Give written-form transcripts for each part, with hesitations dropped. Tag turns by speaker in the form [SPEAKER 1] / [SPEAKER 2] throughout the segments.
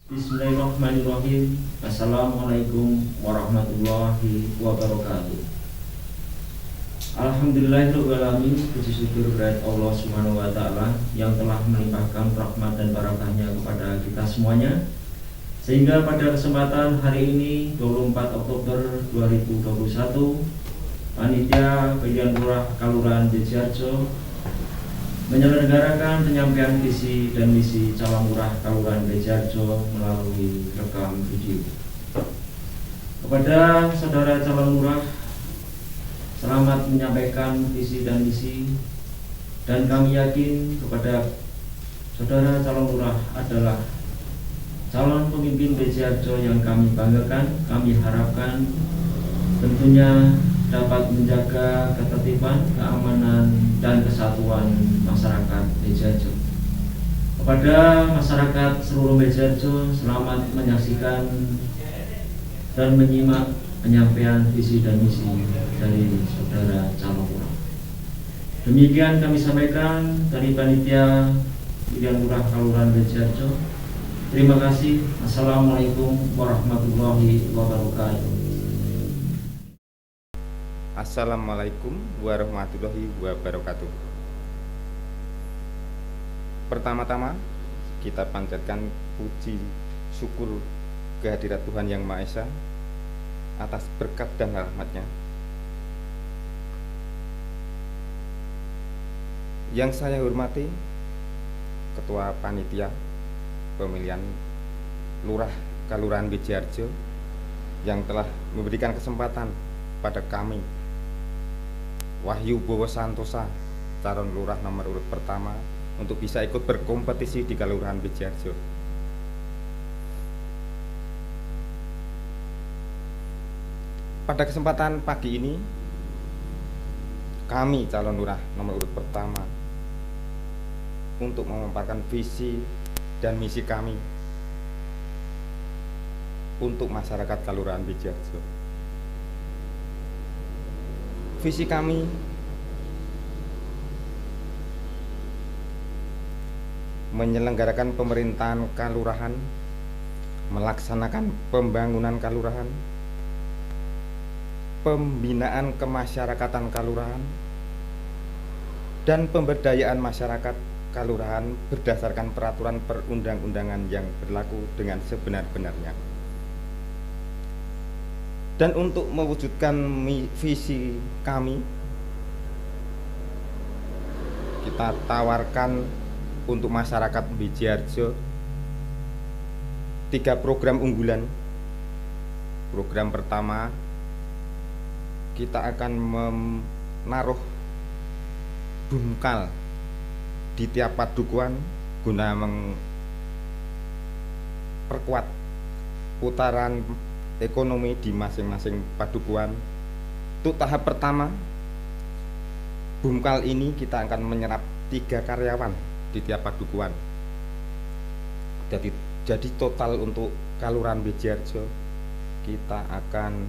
[SPEAKER 1] Bismillahirrahmanirrahim. Assalamualaikum warahmatullahi wabarakatuh. Alhamdulillahirrahmanirrahim. Puji syukur kehadirat Allah Subhanahu wa Ta'ala yang telah melimpahkan rahmat dan barakahnya kepada kita semuanya, sehingga pada kesempatan hari ini 24 Oktober 2021, Panitia Pilihan Lurah Kalurahan Bejarjo menyelenggarakan penyampaian visi dan misi calon lurah Kalurahan Bejarjo melalui rekam video. Kepada saudara calon lurah, selamat menyampaikan visi dan misi, dan kami yakin kepada saudara calon lurah adalah calon pemimpin Bejarjo yang kami banggakan. Kami harapkan tentunya dapat menjaga ketertiban, keamanan, dan kesatuan masyarakat Bejarjo. Kepada masyarakat seluruh Bejarjo, selamat menyaksikan dan menyimak penyampaian visi dan misi dari saudara calon lurah. Demikian kami sampaikan dari Panitia Pilihan Lurah Kalurahan Bejarjo. Terima kasih. Assalamualaikum warahmatullahi wabarakatuh.
[SPEAKER 2] Assalamualaikum warahmatullahi wabarakatuh. Pertama-tama kita panjatkan puji syukur kehadirat Tuhan Yang Maha Esa atas berkat dan rahmat-Nya. Yang saya hormati Ketua Panitia Pemilihan Lurah Kalurahan Bejarjo yang telah memberikan kesempatan pada kami, Wahyu Bowo Santosa, calon lurah nomor urut pertama, untuk bisa ikut berkompetisi di Kalurahan Bejarjo. Pada kesempatan pagi ini, kami calon lurah nomor urut pertama untuk memaparkan visi dan misi kami untuk masyarakat Kalurahan Bejarjo. Visi kami menyelenggarakan pemerintahan kalurahan, melaksanakan pembangunan kalurahan, pembinaan kemasyarakatan kalurahan, dan pemberdayaan masyarakat kalurahan berdasarkan peraturan perundang-undangan yang berlaku dengan sebenar-benarnya. Dan untuk mewujudkan visi kami, kita tawarkan untuk masyarakat Bejarjo 3 program unggulan. Program pertama, kita akan menaruh bungkal di tiap padukuhan guna memperkuat putaran ekonomi di masing-masing padukuhan. Untuk tahap pertama, bungkal ini kita akan menyerap 3 karyawan di tiap padukuhan. Jadi total untuk Kalurahan Bejarjo kita akan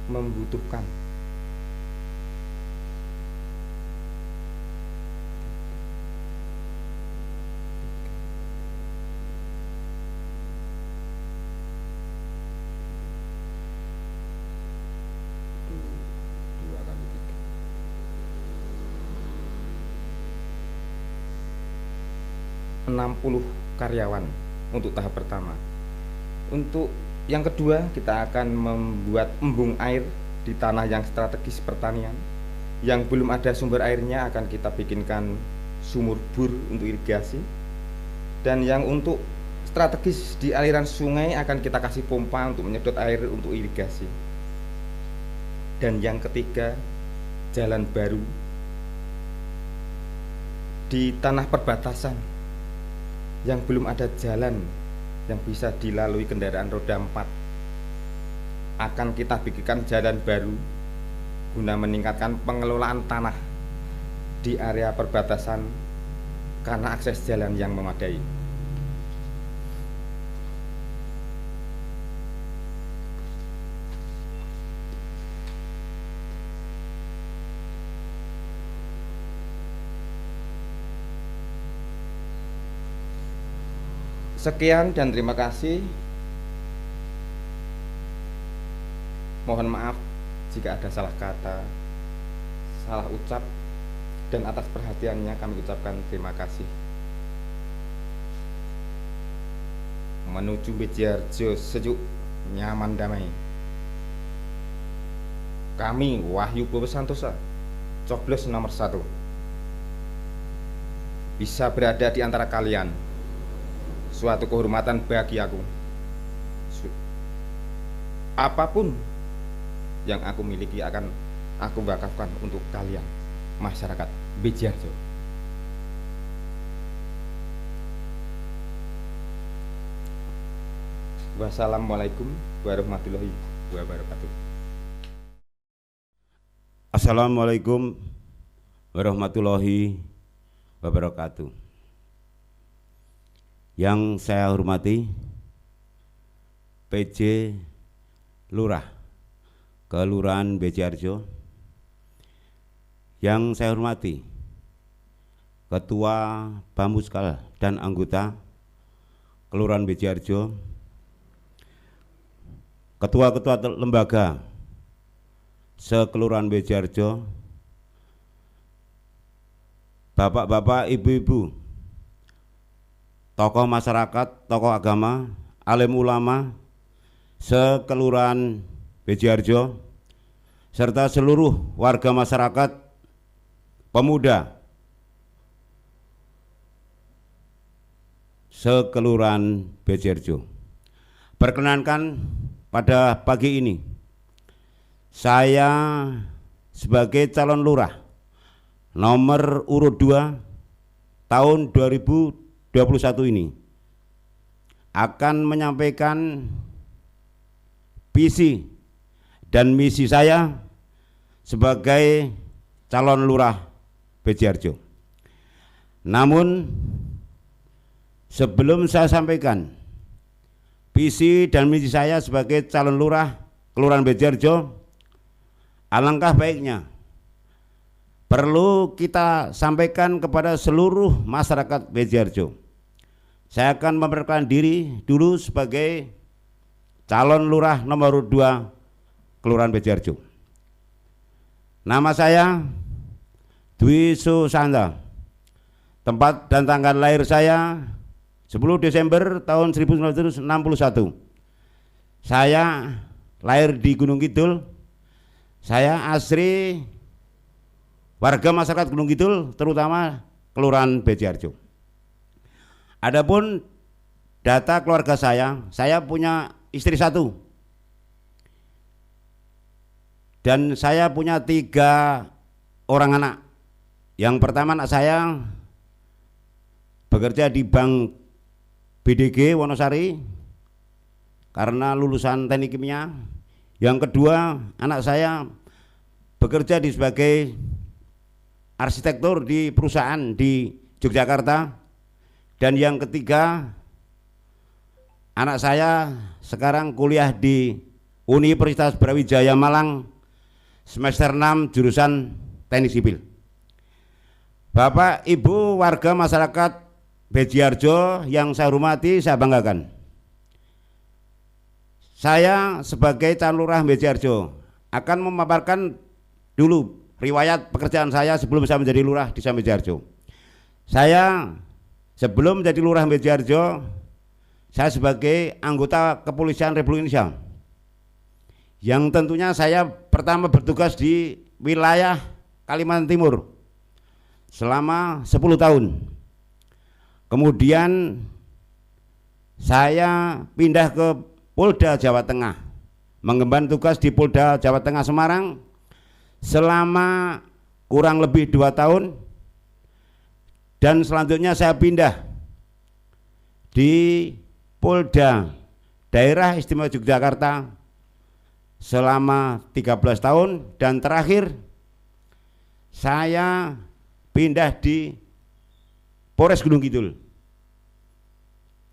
[SPEAKER 2] membutuhkan 60 karyawan untuk tahap pertama. Untuk yang kedua, kita akan membuat embung air di tanah yang strategis pertanian. Yang belum ada sumber airnya akan kita bikinkan sumur bor untuk irigasi. Dan yang untuk strategis di aliran sungai akan kita kasih pompa untuk menyedot air untuk irigasi. Dan yang ketiga, jalan baru di tanah perbatasan yang belum ada jalan yang bisa dilalui kendaraan roda 4, akan kita bikinkan jalan baru guna meningkatkan pengelolaan tanah di area perbatasan karena akses jalan yang memadai. Sekian dan terima kasih. Mohon maaf jika ada salah kata, salah ucap, dan atas perhatiannya kami ucapkan terima kasih. Menuju Bejiharjo sejuk, nyaman, damai. Kami Wahyu Bowo Santosa, coblos nomor 1, bisa berada di antara kalian. Suatu kehormatan bagi aku. Apapun yang aku miliki akan aku wakafkan untuk kalian, masyarakat Bejiharjo. Wassalamualaikum warahmatullahi wabarakatuh.
[SPEAKER 3] Assalamualaikum warahmatullahi wabarakatuh. Yang saya hormati PJ Lurah Kelurahan Bejiharjo, yang saya hormati Ketua Bamuskal dan anggota Kelurahan Bejiharjo, ketua-ketua lembaga sekelurahan Bejiharjo, bapak-bapak, ibu-ibu, tokoh masyarakat, tokoh agama, alim ulama sekelurahan Bejiharjo, serta seluruh warga masyarakat, pemuda sekelurahan Bejiharjo. Perkenankan pada pagi ini saya sebagai calon lurah nomor urut 2 tahun 2021 ini akan menyampaikan visi dan misi saya sebagai calon lurah Bejiharjo. Namun sebelum saya sampaikan visi dan misi saya sebagai calon lurah Kelurahan Bejiharjo, alangkah baiknya perlu kita sampaikan kepada seluruh masyarakat Bejiharjo. Saya akan memperkenalkan diri dulu sebagai calon lurah nomor 2 Kelurahan Bejiharjo. Nama saya Dwi Susanda. Tempat dan tanggal lahir saya 10 Desember tahun 1961. Saya lahir di Gunung Kidul. Saya asli warga masyarakat Gunung Kidul, terutama Kelurahan Bejiharjo. Adapun data keluarga saya punya istri 1 dan saya punya 3 orang anak. Yang pertama, anak saya bekerja di Bank BDG Wonosari karena lulusan teknik kimia. Yang kedua, anak saya bekerja sebagai arsitektur di perusahaan di Yogyakarta. Dan yang ketiga, anak saya sekarang kuliah di Universitas Brawijaya Malang semester 6 jurusan Teknik Sipil. Bapak, Ibu, warga masyarakat Bejiharjo yang saya hormati, saya banggakan. Saya sebagai calon lurah Bejiharjo akan memaparkan dulu riwayat pekerjaan saya sebelum saya menjadi lurah di Bejiharjo. Saya sebelum menjadi lurah Bejiharjo, saya sebagai anggota Kepolisian Republik Indonesia, yang tentunya saya pertama bertugas di wilayah Kalimantan Timur selama 10 tahun. Kemudian saya pindah ke Polda Jawa Tengah, mengemban tugas di Polda Jawa Tengah Semarang selama kurang lebih 2 tahun. Dan selanjutnya saya pindah di Polda Daerah Istimewa Yogyakarta selama 13 tahun. Dan terakhir saya pindah di Polres Gunung Kidul.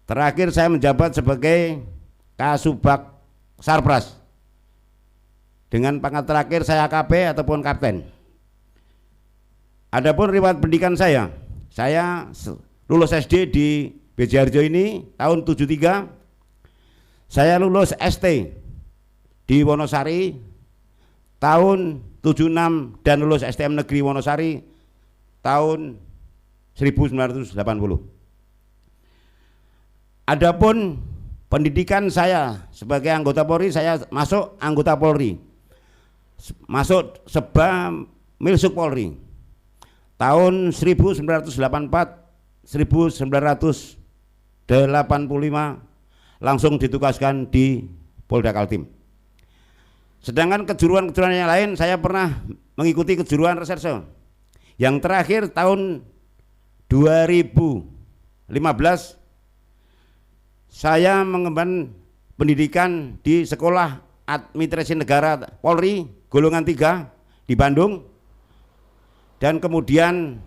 [SPEAKER 3] Terakhir saya menjabat sebagai Kasubag Sarpras. Dengan pangkat terakhir saya AKP ataupun Kapten. Adapun riwayat pendidikan saya lulus SD di Bejiharjo ini tahun 73 saya lulus ST di Wonosari, tahun 76 dan lulus STM Negeri Wonosari tahun 1980. Adapun pendidikan saya sebagai anggota Polri, saya masuk anggota Polri, masuk Seba Milsuk Polri tahun 1984 1985 langsung ditugaskan di Polda Kaltim. Sedangkan kejuruan-kejuruan yang lain saya pernah mengikuti kejuruan reserse. Yang terakhir tahun 2015 saya mengemban pendidikan di Sekolah Administrasi Negara Polri golongan 3 di Bandung, dan kemudian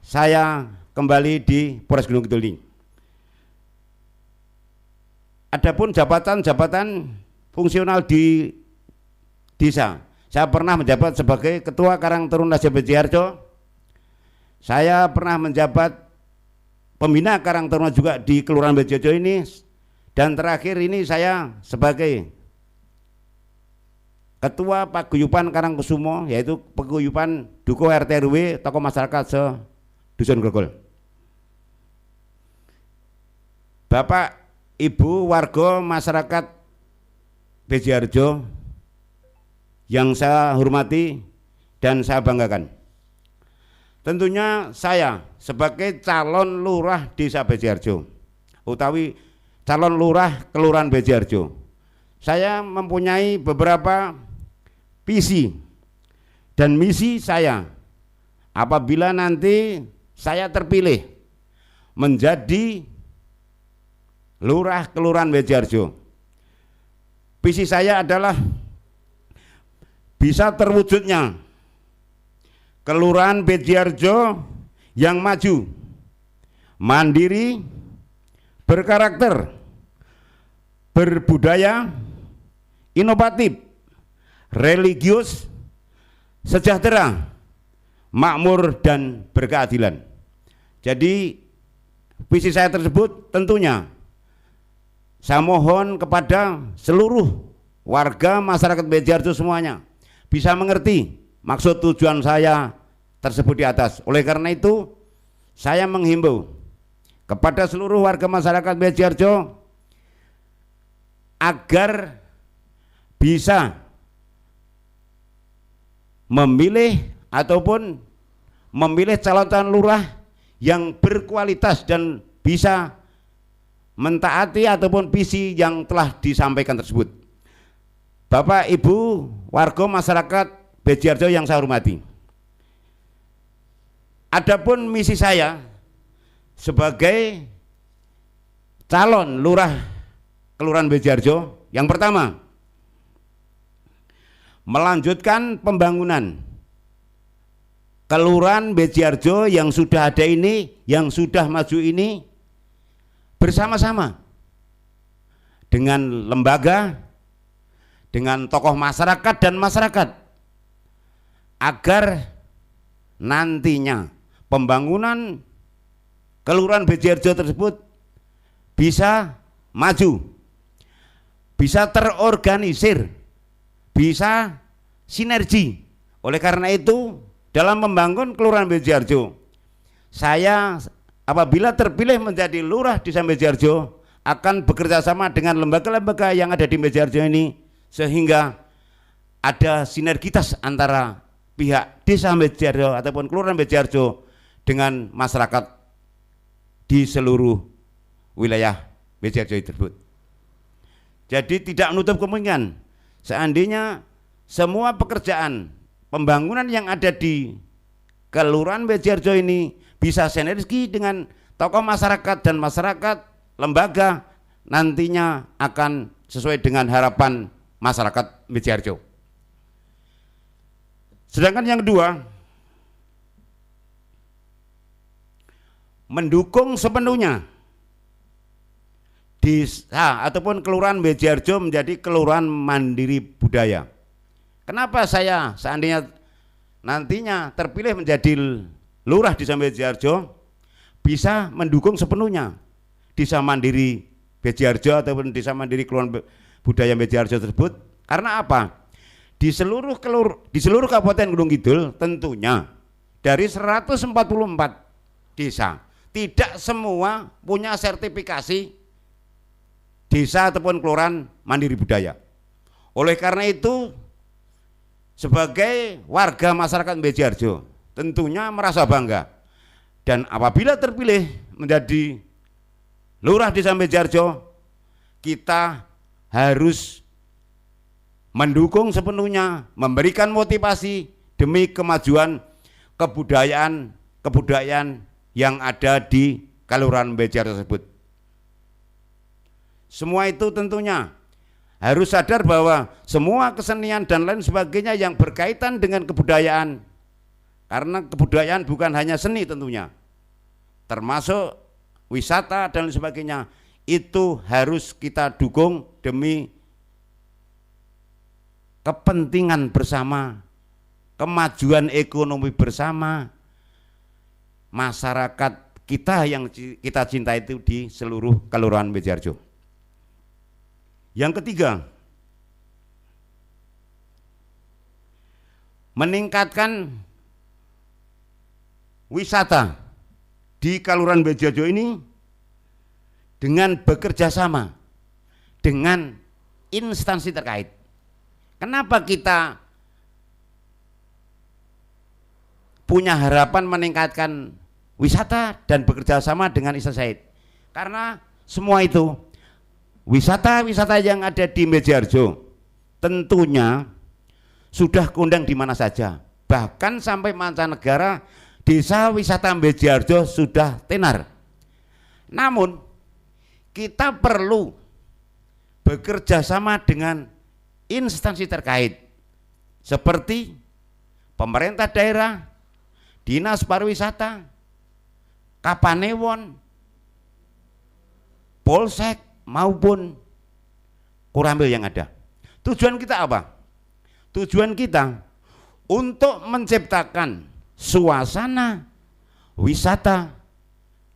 [SPEAKER 3] saya kembali di Polres Gunung Kidul ini. Adapun jabatan-jabatan fungsional di desa, saya pernah menjabat sebagai Ketua Karang Taruna Desa Bejiharjo, saya pernah menjabat pembina Karang Taruna juga di Kelurahan Bejiharjo ini, dan terakhir ini saya sebagai Ketua Paguyuban Karangkusumo, yaitu Paguyuban Duko RT RW tokoh masyarakat se-Dusun Grogol. Bapak Ibu warga masyarakat Bejiharjo yang saya hormati dan saya banggakan, tentunya saya sebagai calon lurah Desa Bejiharjo utawi calon lurah Kelurahan Bejiharjo, saya mempunyai beberapa visi dan misi saya apabila nanti saya terpilih menjadi lurah Kelurahan Bejiharjo. Visi saya adalah bisa terwujudnya Kelurahan Bejiharjo yang maju, mandiri, berkarakter, berbudaya, inovatif, religius, sejahtera, makmur, dan berkeadilan. Jadi visi saya tersebut tentunya saya mohon kepada seluruh warga masyarakat Bejiharjo semuanya bisa mengerti maksud tujuan saya tersebut di atas. Oleh karena itu saya menghimbau kepada seluruh warga masyarakat Bejiharjo agar bisa memilih ataupun memilih calon-calon lurah yang berkualitas dan bisa mentaati ataupun visi yang telah disampaikan tersebut. Bapak Ibu warga masyarakat Bejiharjo yang saya hormati, adapun misi saya sebagai calon lurah Kelurahan Bejiharjo, yang pertama melanjutkan pembangunan Kelurahan Bejiharjo yang sudah ada ini, yang sudah maju ini, bersama-sama dengan lembaga, dengan tokoh masyarakat dan masyarakat, agar nantinya pembangunan Kelurahan Bejiharjo tersebut bisa maju, bisa terorganisir, bisa sinergi. Oleh karena itu dalam membangun Kelurahan Bejiharjo, saya apabila terpilih menjadi lurah Desa Bejiharjo akan bekerja sama dengan lembaga-lembaga yang ada di Bejiharjo ini, sehingga ada sinergitas antara pihak Desa Bejiharjo ataupun Kelurahan Bejiharjo dengan masyarakat di seluruh wilayah Bejiharjo tersebut. Jadi tidak menutup kemungkinan seandainya semua pekerjaan pembangunan yang ada di Kelurahan Bejiharjo ini bisa sinergi dengan tokoh masyarakat dan masyarakat, lembaga, nantinya akan sesuai dengan harapan masyarakat Bejiharjo. Sedangkan yang kedua, mendukung sepenuhnya desa ataupun Kelurahan Bejiharjo menjadi kelurahan mandiri budaya. Kenapa saya seandainya nantinya terpilih menjadi lurah Desa Bejiharjo bisa mendukung sepenuhnya Desa Mandiri Bejiharjo ataupun Desa Mandiri Kelurahan Budaya Bejiharjo tersebut. Karena apa? Di seluruh Kabupaten Gunung Kidul tentunya dari 144 desa tidak semua punya sertifikasi desa ataupun kelurahan mandiri budaya. Oleh karena itu sebagai warga masyarakat Bejiharjo tentunya merasa bangga, dan apabila terpilih menjadi Lurah Desa Bejiharjo, kita harus mendukung sepenuhnya, memberikan motivasi demi kemajuan kebudayaan yang ada di Kelurahan Bejiharjo tersebut. Semua itu tentunya harus sadar bahwa semua kesenian dan lain sebagainya yang berkaitan dengan kebudayaan, karena kebudayaan bukan hanya seni tentunya, termasuk wisata dan lain sebagainya, itu harus kita dukung demi kepentingan bersama, kemajuan ekonomi bersama masyarakat kita yang kita cintai itu di seluruh Kelurahan Bejiharjo. Yang ketiga, meningkatkan wisata di Kelurahan Bejiharjo ini dengan bekerja sama dengan instansi terkait. Kenapa kita punya harapan meningkatkan wisata dan bekerja sama dengan instansi? Karena semua itu wisata-wisata yang ada di Bejiharjo tentunya sudah kondang di mana saja, bahkan sampai mancanegara desa wisata Bejiharjo sudah tenar. Namun kita perlu bekerja sama dengan instansi terkait seperti pemerintah daerah, dinas pariwisata, Kapanewon, Polsek maupun Koramil yang ada. Tujuan kita apa? Tujuan kita untuk menciptakan suasana wisata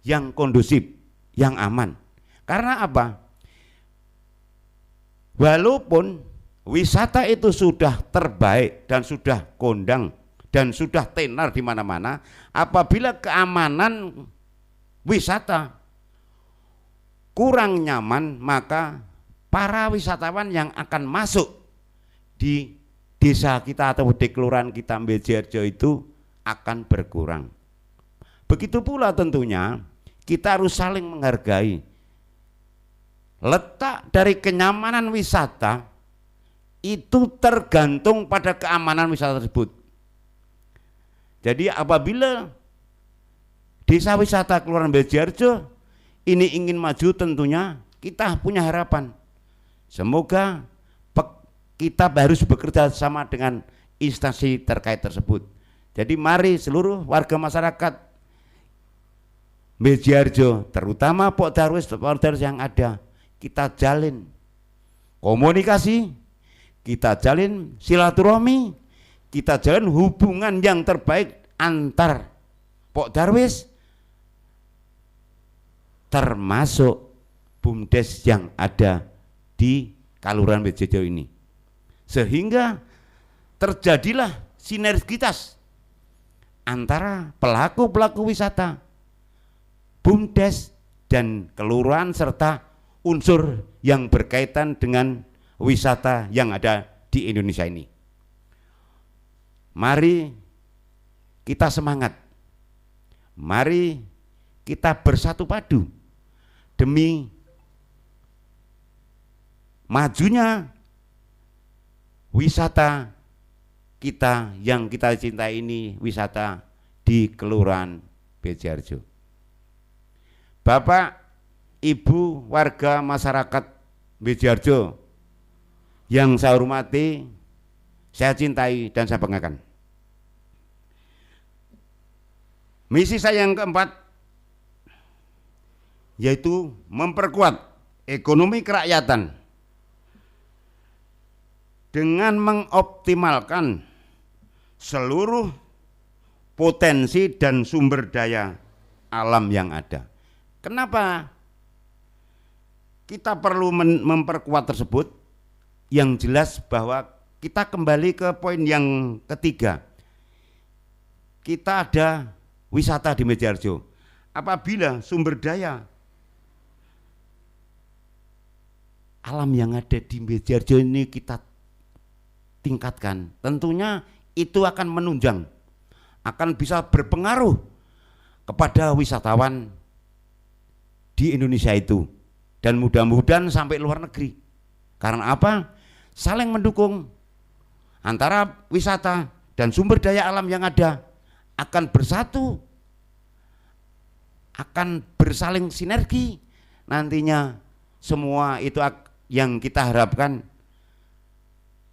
[SPEAKER 3] yang kondusif, yang aman. Karena apa? Walaupun wisata itu sudah terbaik dan sudah kondang dan sudah tenar di mana-mana, apabila keamanan wisata kurang nyaman, maka para wisatawan yang akan masuk di desa kita atau di kelurahan kita Bejiharjo itu akan berkurang. Begitu pula tentunya kita harus saling menghargai. Letak dari kenyamanan wisata itu tergantung pada keamanan wisata tersebut. Jadi apabila desa wisata Kelurahan Bejiharjo ini ingin maju, tentunya kita punya harapan. Semoga kita harus bekerja sama dengan instansi terkait tersebut. Jadi mari seluruh warga masyarakat Bejiharjo, terutama Pok Darwis yang ada, kita jalin komunikasi, kita jalin silaturahmi, kita jalin hubungan yang terbaik antar Pok Darwis termasuk BUMDes yang ada di Kelurahan Bejiharjo ini, sehingga terjadilah sinergitas antara pelaku-pelaku wisata, BUMDes dan kelurahan serta unsur yang berkaitan dengan wisata yang ada di Indonesia ini. Mari kita semangat, mari kita bersatu padu demi majunya wisata kita yang kita cintai ini, wisata di Kelurahan Bejiharjo. Bapak, Ibu, warga masyarakat Bejiharjo yang saya hormati, saya cintai dan saya banggakan. Misi saya yang keempat yaitu memperkuat ekonomi kerakyatan dengan mengoptimalkan seluruh potensi dan sumber daya alam yang ada. Kenapa kita perlu memperkuat tersebut. Yang jelas bahwa kita kembali ke poin yang ketiga. Kita ada wisata di Mejarjo. Apabila sumber daya alam yang ada di Mejarjo ini kita tingkatkan, tentunya itu akan menunjang, akan bisa berpengaruh kepada wisatawan di Indonesia itu, dan mudah-mudahan sampai luar negeri. Karena apa? Saling mendukung antara wisata dan sumber daya alam yang ada akan bersatu, akan bersaling sinergi. Nantinya semua itu yang kita harapkan,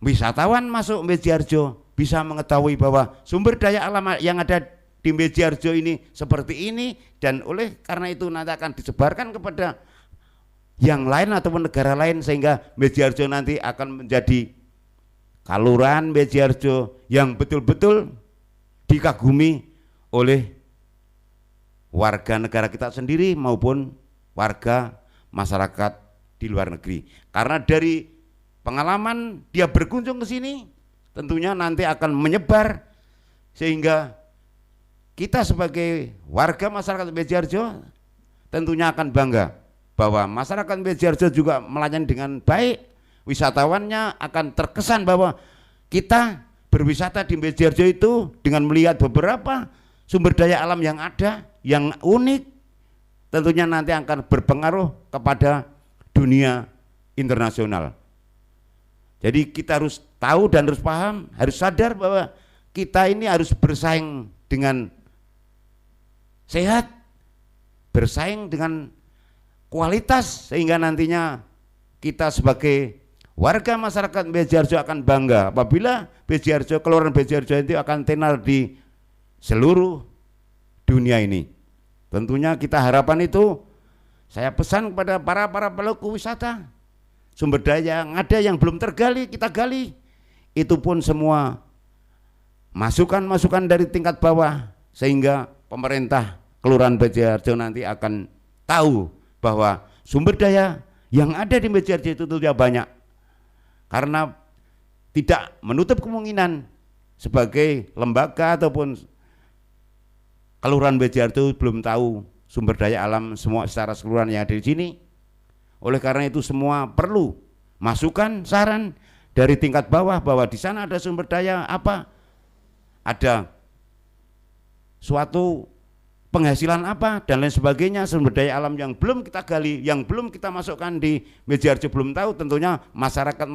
[SPEAKER 3] wisatawan masuk Mejarjo bisa mengetahui bahwa sumber daya alam yang ada di Mejarjo ini seperti ini, dan oleh karena itu nanti akan disebarkan kepada yang lain ataupun negara lain, sehingga Mejarjo nanti akan menjadi Kelurahan Mejarjo yang betul-betul dikagumi oleh warga negara kita sendiri maupun warga masyarakat di luar negeri. Karena dari pengalaman dia berkunjung ke sini, tentunya nanti akan menyebar, sehingga kita sebagai warga masyarakat Mejarjo tentunya akan bangga bahwa masyarakat Mejarjo juga melayani dengan baik. Wisatawannya akan terkesan bahwa kita berwisata di Mejarjo itu dengan melihat beberapa sumber daya alam yang ada, yang unik, tentunya nanti akan berpengaruh kepada dunia internasional. Jadi kita harus tahu dan harus paham, harus sadar bahwa kita ini harus bersaing dengan sehat, bersaing dengan kualitas, sehingga nantinya kita sebagai warga masyarakat Mejarjo akan bangga apabila Mejarjo, Kelurahan Mejarjo itu akan tenar di seluruh dunia ini. Tentunya kita harapan itu, saya pesan kepada para pelaku wisata, sumber daya yang ada yang belum tergali kita gali. Itu pun semua masukan-masukan dari tingkat bawah, sehingga pemerintah Kelurahan Mejarjo nanti akan tahu bahwa sumber daya yang ada di Mejarjo itu tentunya banyak. Karena tidak menutup kemungkinan sebagai lembaga ataupun Kelurahan Mejarjo belum tahu sumber daya alam semua secara keseluruhan yang ada di sini. Oleh karena itu semua perlu masukan, saran dari tingkat bawah bahwa di sana ada sumber daya apa, ada suatu penghasilan apa dan lain sebagainya, sumber daya alam yang belum kita gali, yang belum kita masukkan di Mejarjo belum tahu. Tentunya masyarakat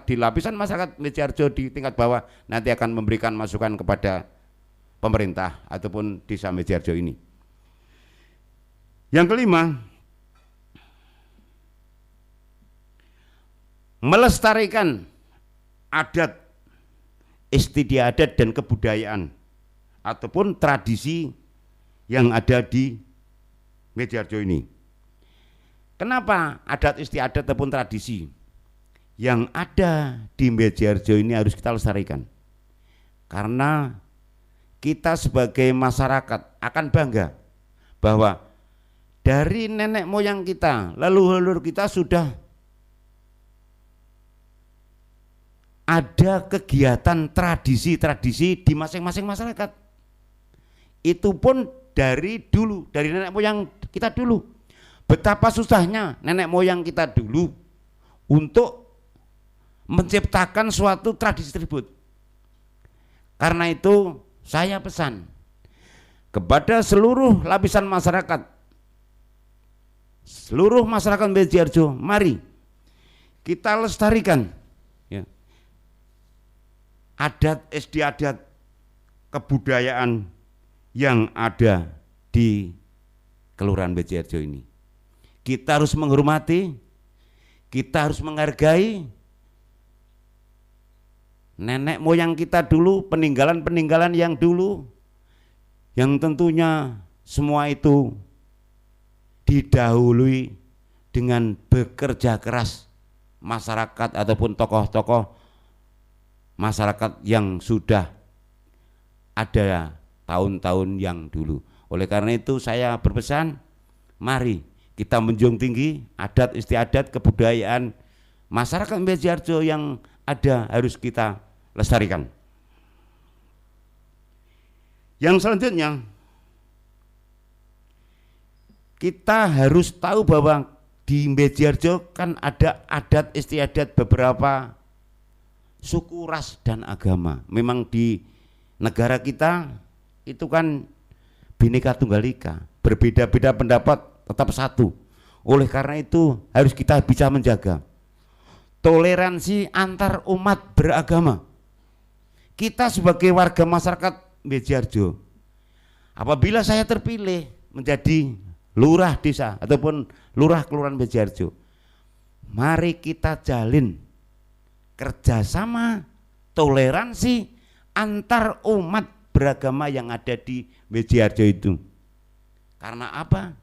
[SPEAKER 3] di lapisan masyarakat Mejarjo di tingkat bawah nanti akan memberikan masukan kepada pemerintah ataupun desa Mejarjo ini. Yang kelima, melestarikan adat, istiadat dan kebudayaan ataupun tradisi yang ada di Mejarjo ini. Kenapa adat istiadat ataupun tradisi yang ada di Mejarjo ini harus kita lestarikan? Karena kita sebagai masyarakat akan bangga bahwa dari nenek moyang kita, leluhur kita sudah ada kegiatan tradisi-tradisi di masing-masing masyarakat. Itu pun dari dulu, dari nenek moyang kita dulu. Betapa susahnya nenek moyang kita dulu untuk menciptakan suatu tradisi tersebut. Karena itu saya pesan kepada seluruh lapisan masyarakat, seluruh masyarakat Mejarjo, mari kita lestarikan ya, adat istiadat kebudayaan yang ada di Kelurahan Mejarjo ini. Kita harus menghormati, kita harus menghargai nenek moyang kita dulu, peninggalan-peninggalan yang dulu, yang tentunya semua itu didahului dengan bekerja keras masyarakat ataupun tokoh-tokoh masyarakat yang sudah ada tahun-tahun yang dulu. Oleh karena itu saya berpesan, mari kita menjunjung tinggi adat istiadat kebudayaan masyarakat Bejarjo yang ada harus kita lestarikan. Yang selanjutnya, kita harus tahu bahwa di Bejarjo kan ada adat istiadat beberapa suku, ras, dan agama. Memang di negara kita itu kan Bhinneka Tunggal Ika, berbeda-beda pendapat tetap satu. Oleh karena itu harus kita bisa menjaga toleransi antar umat beragama. Kita sebagai warga masyarakat Bejarjo, apabila saya terpilih menjadi lurah desa ataupun lurah kelurahan Bejarjo, mari kita jalin kerjasama toleransi antar umat beragama yang ada di Bejarjo itu. Karena apa?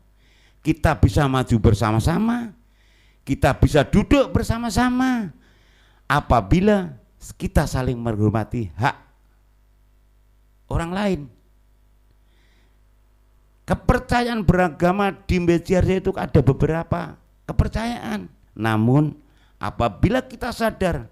[SPEAKER 3] Kita bisa maju bersama-sama, kita bisa duduk bersama-sama apabila kita saling menghormati hak orang lain. Kepercayaan beragama di Bejarjo itu ada beberapa kepercayaan. Namun apabila kita sadar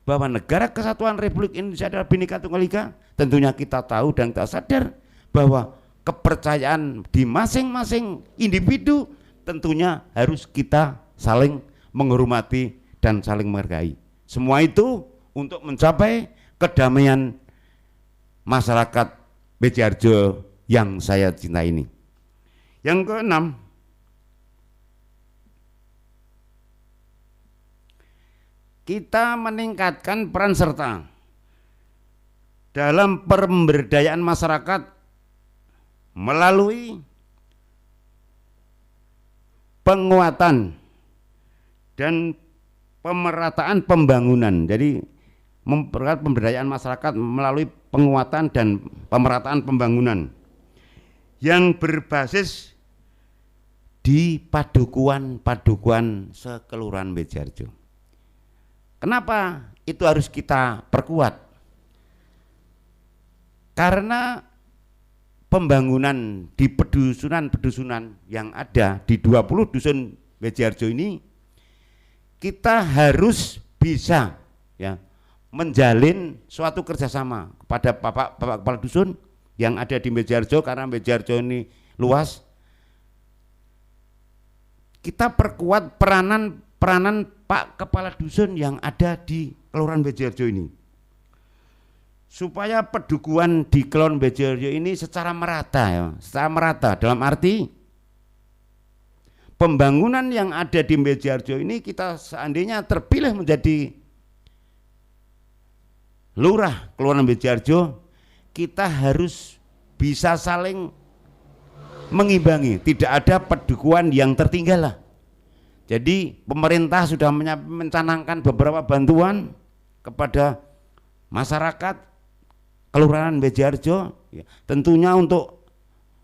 [SPEAKER 3] bahwa negara kesatuan Republik Indonesia adalah Bhinneka Tunggal Ika, tentunya kita tahu dan kita sadar bahwa kepercayaan di masing-masing individu tentunya harus kita saling menghormati dan saling menghargai. Semua itu untuk mencapai kedamaian masyarakat Bejarjo yang saya cintai ini. Yang keenam, kita meningkatkan peran serta dalam pemberdayaan masyarakat melalui penguatan dan pemerataan pembangunan. Jadi memperkuat pemberdayaan masyarakat melalui penguatan dan pemerataan pembangunan yang berbasis di padukuhan sekelurahan Bejarjo. Kenapa itu harus kita perkuat? Karena pembangunan di pedusunan-pedusunan yang ada di 20 dusun Bejarjo ini, kita harus bisa ya menjalin suatu kerjasama kepada bapak kepala dusun yang ada di Bejarjo. Karena Bejarjo ini luas, kita perkuat peranan Pak Kepala Dusun yang ada di Kelurahan Bejarjo ini, supaya pedukuhan di Kelurahan Bejarjo ini secara merata dalam arti pembangunan yang ada di Bejarjo ini, kita seandainya terpilih menjadi lurah Kelurahan Bejarjo, kita harus bisa saling mengimbangi, tidak ada pedukuhan yang tertinggal lah. Jadi pemerintah sudah mencanangkan beberapa bantuan kepada masyarakat Kelurahan Bejarjo, ya, tentunya untuk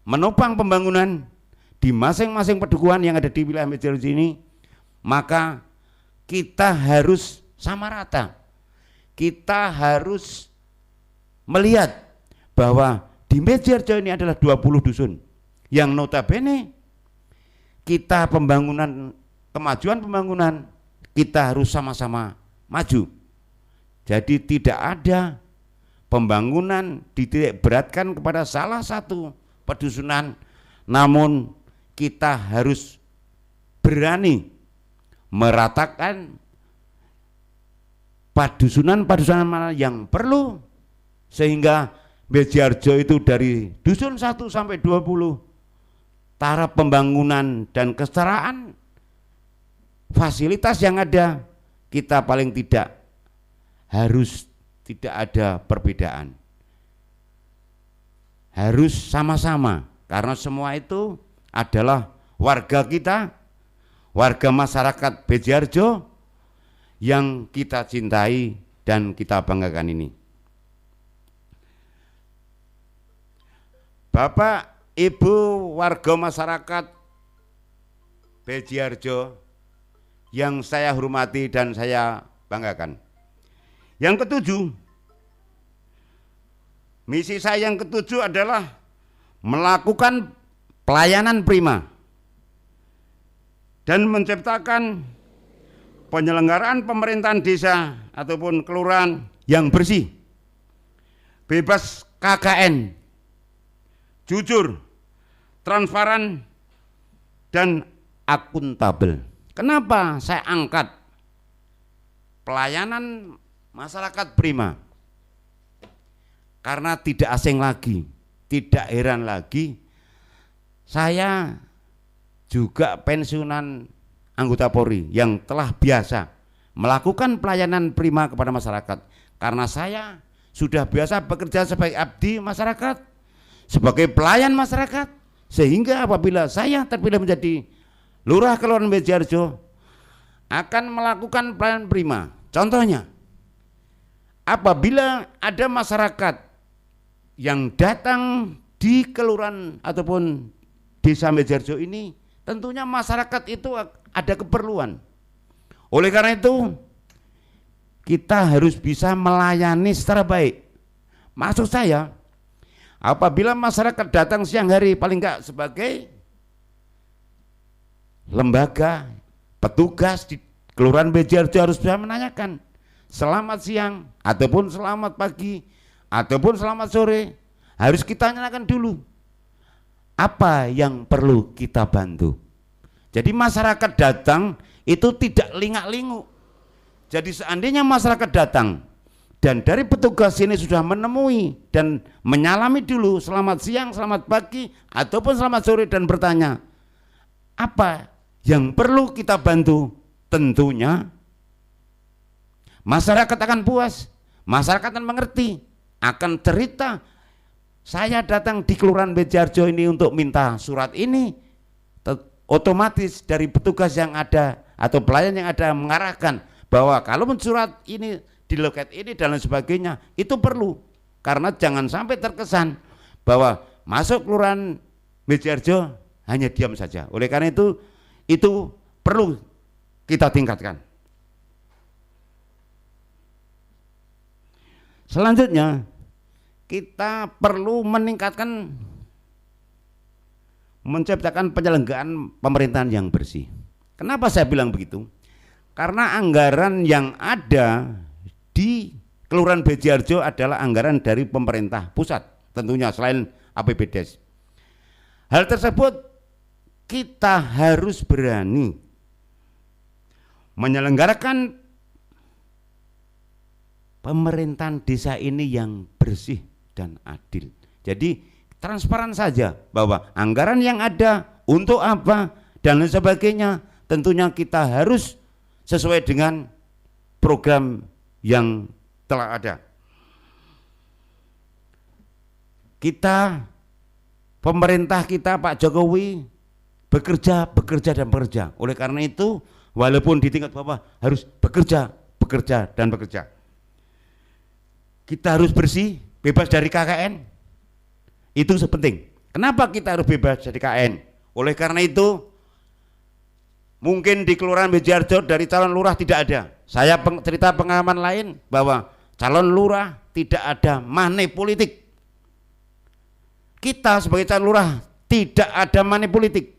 [SPEAKER 3] menopang pembangunan di masing-masing pedukuhan yang ada di wilayah Bejarjo ini. Maka kita harus sama rata, kita harus melihat bahwa di Bejarjo ini adalah 20 dusun yang notabene kita kemajuan pembangunan kita harus sama-sama maju. Jadi tidak ada pembangunan dititik beratkan kepada salah satu pedusunan, namun kita harus berani meratakan padusunan-padusunan mana yang perlu, sehingga Bejarjo itu dari dusun 1 sampai 20 taraf pembangunan dan kesetaraan fasilitas yang ada, kita paling tidak harus tidak ada perbedaan, harus sama-sama, karena semua itu adalah warga kita, warga masyarakat Bejarjo yang kita cintai dan kita banggakan ini. Bapak, Ibu, warga masyarakat Bejarjo yang saya hormati dan saya banggakan. Yang ketujuh, misi saya yang ketujuh adalah melakukan pelayanan prima dan menciptakan penyelenggaraan pemerintahan desa ataupun kelurahan yang bersih, bebas KKN, jujur, transparan, dan akuntabel. Kenapa saya angkat pelayanan masyarakat prima? Karena tidak asing lagi, tidak heran lagi, saya juga pensiunan anggota Polri yang telah biasa melakukan pelayanan prima kepada masyarakat. Karena saya sudah biasa bekerja sebagai abdi masyarakat, sebagai pelayan masyarakat, sehingga apabila saya terpilih menjadi Lurah Kelurahan Bejarjo akan melakukan pelayanan prima. Contohnya, apabila ada masyarakat yang datang di kelurahan ataupun desa Bejarjo ini, tentunya masyarakat itu ada keperluan. Oleh karena itu, kita harus bisa melayani secara baik. Maksud saya, apabila masyarakat datang siang hari, paling enggak sebagai lembaga petugas di Kelurahan Bejarjo harus bisa menanyakan selamat siang ataupun selamat pagi ataupun selamat sore. Harus kita tanyakan dulu apa yang perlu kita bantu. Jadi masyarakat datang itu tidak lingak-lingu. Jadi seandainya masyarakat datang dan dari petugas ini sudah menemui dan menyalami dulu selamat siang, selamat pagi ataupun selamat sore dan bertanya apa yang perlu kita bantu, tentunya masyarakat akan puas, masyarakat akan mengerti, akan cerita saya datang di Kelurahan Bejarjo ini untuk minta surat ini, otomatis dari petugas yang ada atau pelayan yang ada mengarahkan bahwa kalau surat ini di loket ini dan lain sebagainya, itu perlu. Karena jangan sampai terkesan bahwa masuk Kelurahan Bejarjo hanya diam saja. Oleh karena itu perlu kita tingkatkan. Selanjutnya, kita perlu meningkatkan, menciptakan penyelenggaraan pemerintahan yang bersih. Kenapa saya bilang begitu? Karena anggaran yang ada di Kelurahan Bejarjo adalah anggaran dari pemerintah pusat, tentunya selain APBDes. Hal tersebut kita harus berani menyelenggarakan pemerintahan desa ini yang bersih dan adil. Jadi transparan saja bahwa anggaran yang ada untuk apa dan lain sebagainya, tentunya kita harus sesuai dengan program yang telah ada. Kita, pemerintah kita Pak Jokowi bekerja dan bekerja. Oleh karena itu, walaupun di tingkat bawah harus bekerja dan bekerja. Kita harus bersih, bebas dari KKN. Itu penting. Kenapa kita harus bebas dari KKN? Oleh karena itu, mungkin di Kelurahan Bejarjo dari calon lurah tidak ada. Saya cerita pengalaman lain bahwa calon lurah tidak ada money politik. Kita sebagai calon lurah tidak ada money politik.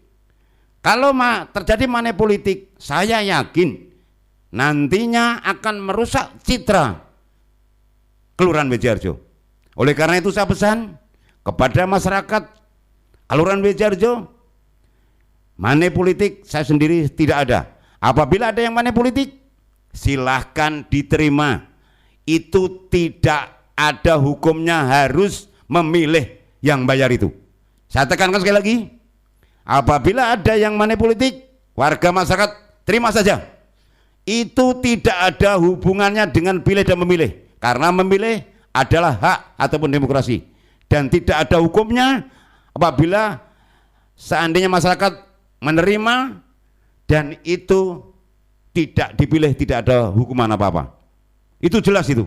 [SPEAKER 3] Kalau terjadi money politik, saya yakin nantinya akan merusak citra Kelurahan Bejarjo. Oleh karena itu saya pesan kepada masyarakat Kelurahan Bejarjo, money politik saya sendiri tidak ada. Apabila ada yang money politik, silahkan diterima. Itu tidak ada hukumnya harus memilih yang bayar itu. Saya tekankan sekali lagi, apabila ada yang money politik, warga masyarakat terima saja. Itu tidak ada hubungannya dengan pilih dan memilih. Karena memilih adalah hak ataupun demokrasi, dan tidak ada hukumnya apabila seandainya masyarakat menerima dan itu tidak dipilih, tidak ada hukuman apa-apa. Itu jelas itu.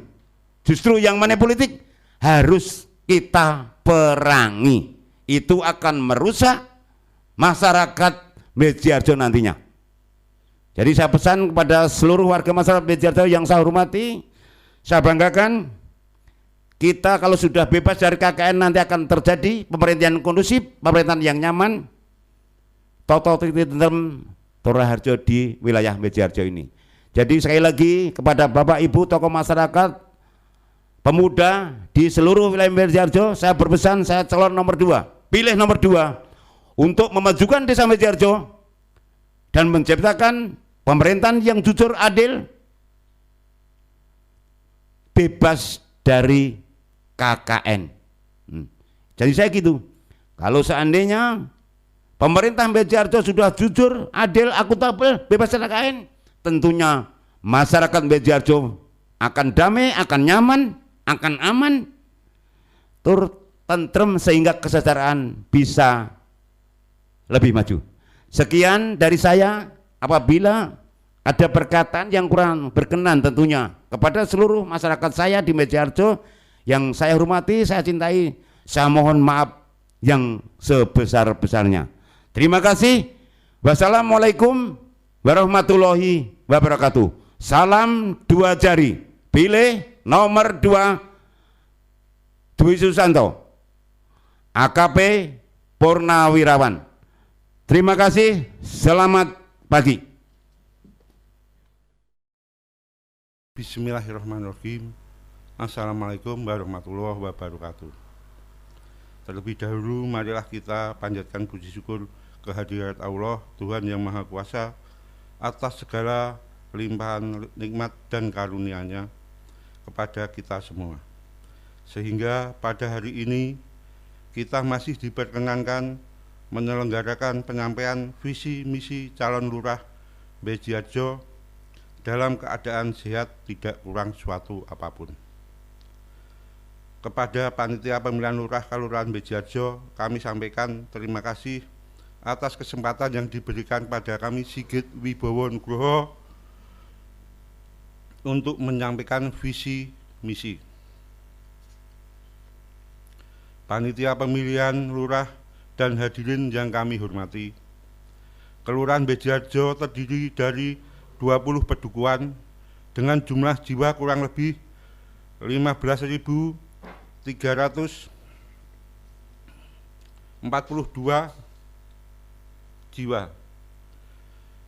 [SPEAKER 3] Justru yang money politik harus kita perangi. Itu akan merusak masyarakat Bejarjo nantinya. Jadi saya pesan kepada seluruh warga masyarakat Bejarjo yang saya hormati, saya banggakan, kita kalau sudah bebas dari KKN nanti akan terjadi pemerintahan kondusif, pemerintahan yang nyaman, Toraharjo di wilayah Mejarjo ini. Jadi sekali lagi kepada Bapak Ibu tokoh masyarakat, pemuda di seluruh wilayah Mejarjo, saya berpesan, saya calon nomor 2, pilih nomor 2 untuk memajukan desa Mejarjo dan menciptakan pemerintahan yang jujur, adil, bebas dari KKN. Jadi saya gitu, kalau seandainya pemerintah Mejarjo sudah jujur, adil, akuntabel, bebas dari KKN, tentunya masyarakat Mejarjo akan damai, akan nyaman, akan aman, tentrem, sehingga kesejahteraan bisa lebih maju. Sekian dari saya. Apabila ada perkataan yang kurang berkenan tentunya kepada seluruh masyarakat saya di Mejarjo yang saya hormati, saya cintai, saya mohon maaf yang sebesar-besarnya. Terima kasih. Wassalamualaikum warahmatullahi wabarakatuh. Salam 2 jari. Pilih nomor 2 Dwi Susanto, AKP Purnawirawan. Terima kasih. Selamat pagi.
[SPEAKER 4] Bismillahirrahmanirrahim. Assalamualaikum warahmatullahi wabarakatuh. Terlebih dahulu marilah kita panjatkan puji syukur kehadirat Allah, Tuhan yang Maha Kuasa, atas segala limpahan nikmat dan karunia-Nya kepada kita semua. Sehingga pada hari ini kita masih diperkenankan menyelenggarakan penyampaian visi misi calon lurah Mejarjo dalam keadaan sehat, tidak kurang suatu apapun. Kepada panitia pemilihan lurah Kelurahan Mejarjo, kami sampaikan terima kasih atas kesempatan yang diberikan pada kami Sigit Wibowo Nugroho untuk menyampaikan visi misi. Panitia pemilihan lurah dan hadirin yang kami hormati, Kelurahan Mejarjo terdiri dari 20 pedukuhan dengan jumlah jiwa kurang lebih 15.342 jiwa,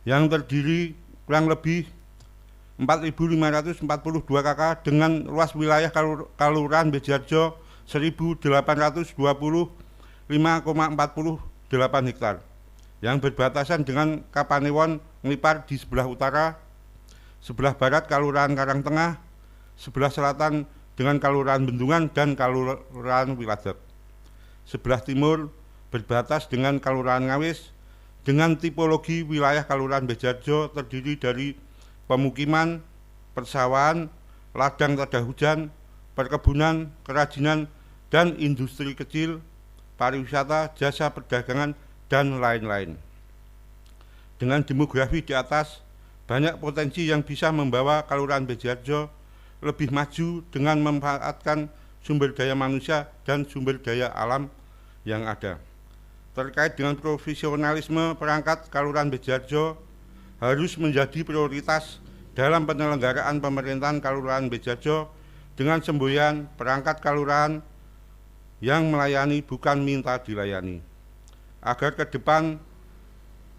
[SPEAKER 4] yang terdiri kurang lebih 4.542 KK dengan luas wilayah Kelurahan Mejarjo 1.820,48 hektar yang berbatasan dengan Kapanewon Nglipar di sebelah utara, sebelah barat Kelurahan Karangtengah, sebelah selatan dengan Kelurahan Bendungan dan Kelurahan Wiladep, sebelah timur berbatas dengan Kelurahan Ngawis. Dengan tipologi wilayah Kelurahan Mejarjo terdiri dari pemukiman, persawahan, ladang tada hujan, perkebunan, kerajinan, dan industri kecil, pariwisata, jasa perdagangan, dan lain-lain. Dengan demografi di atas, banyak potensi yang bisa membawa Kelurahan Mejarjo lebih maju dengan memanfaatkan sumber daya manusia dan sumber daya alam yang ada. Terkait dengan profesionalisme perangkat Kelurahan Mejarjo harus menjadi prioritas dalam penyelenggaraan pemerintahan Kelurahan Mejarjo dengan semboyan perangkat kelurahan yang melayani bukan minta dilayani, agar ke depan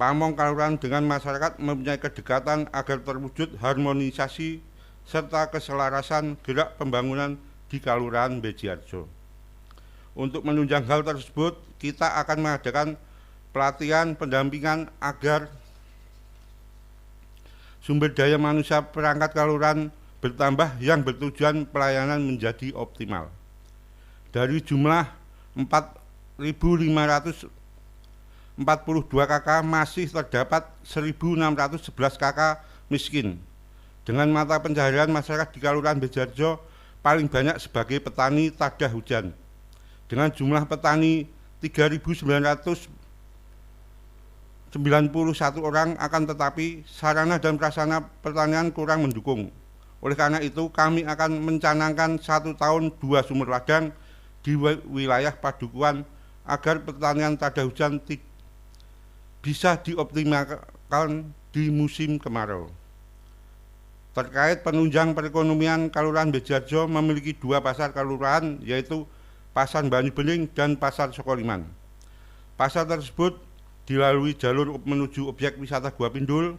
[SPEAKER 4] pamong kelurahan dengan masyarakat mempunyai kedekatan agar terwujud harmonisasi serta keselarasan gerak pembangunan di Kelurahan Mejarjo. Untuk menunjang hal tersebut, kita akan mengadakan pelatihan pendampingan agar sumber daya manusia perangkat kelurahan bertambah yang bertujuan pelayanan menjadi optimal. Dari jumlah 4.542 KK masih terdapat 1.611 KK miskin. Dengan mata pencaharian masyarakat di Kelurahan Mejarjo paling banyak sebagai petani tada hujan. Dengan jumlah petani 3.991 orang, akan tetapi sarana dan prasarana pertanian kurang mendukung. Oleh karena itu kami akan mencanangkan 1 tahun 2 sumur ladang di wilayah padukuhan agar pertanian tada hujan bisa dioptimalkan di musim kemarau. Terkait penunjang perekonomian, Kelurahan Mejarjo memiliki 2 pasar kelurahan, yaitu Pasar Banyu Bening dan Pasar Sokoliman. Pasar tersebut dilalui jalur menuju objek wisata Gua Pindul.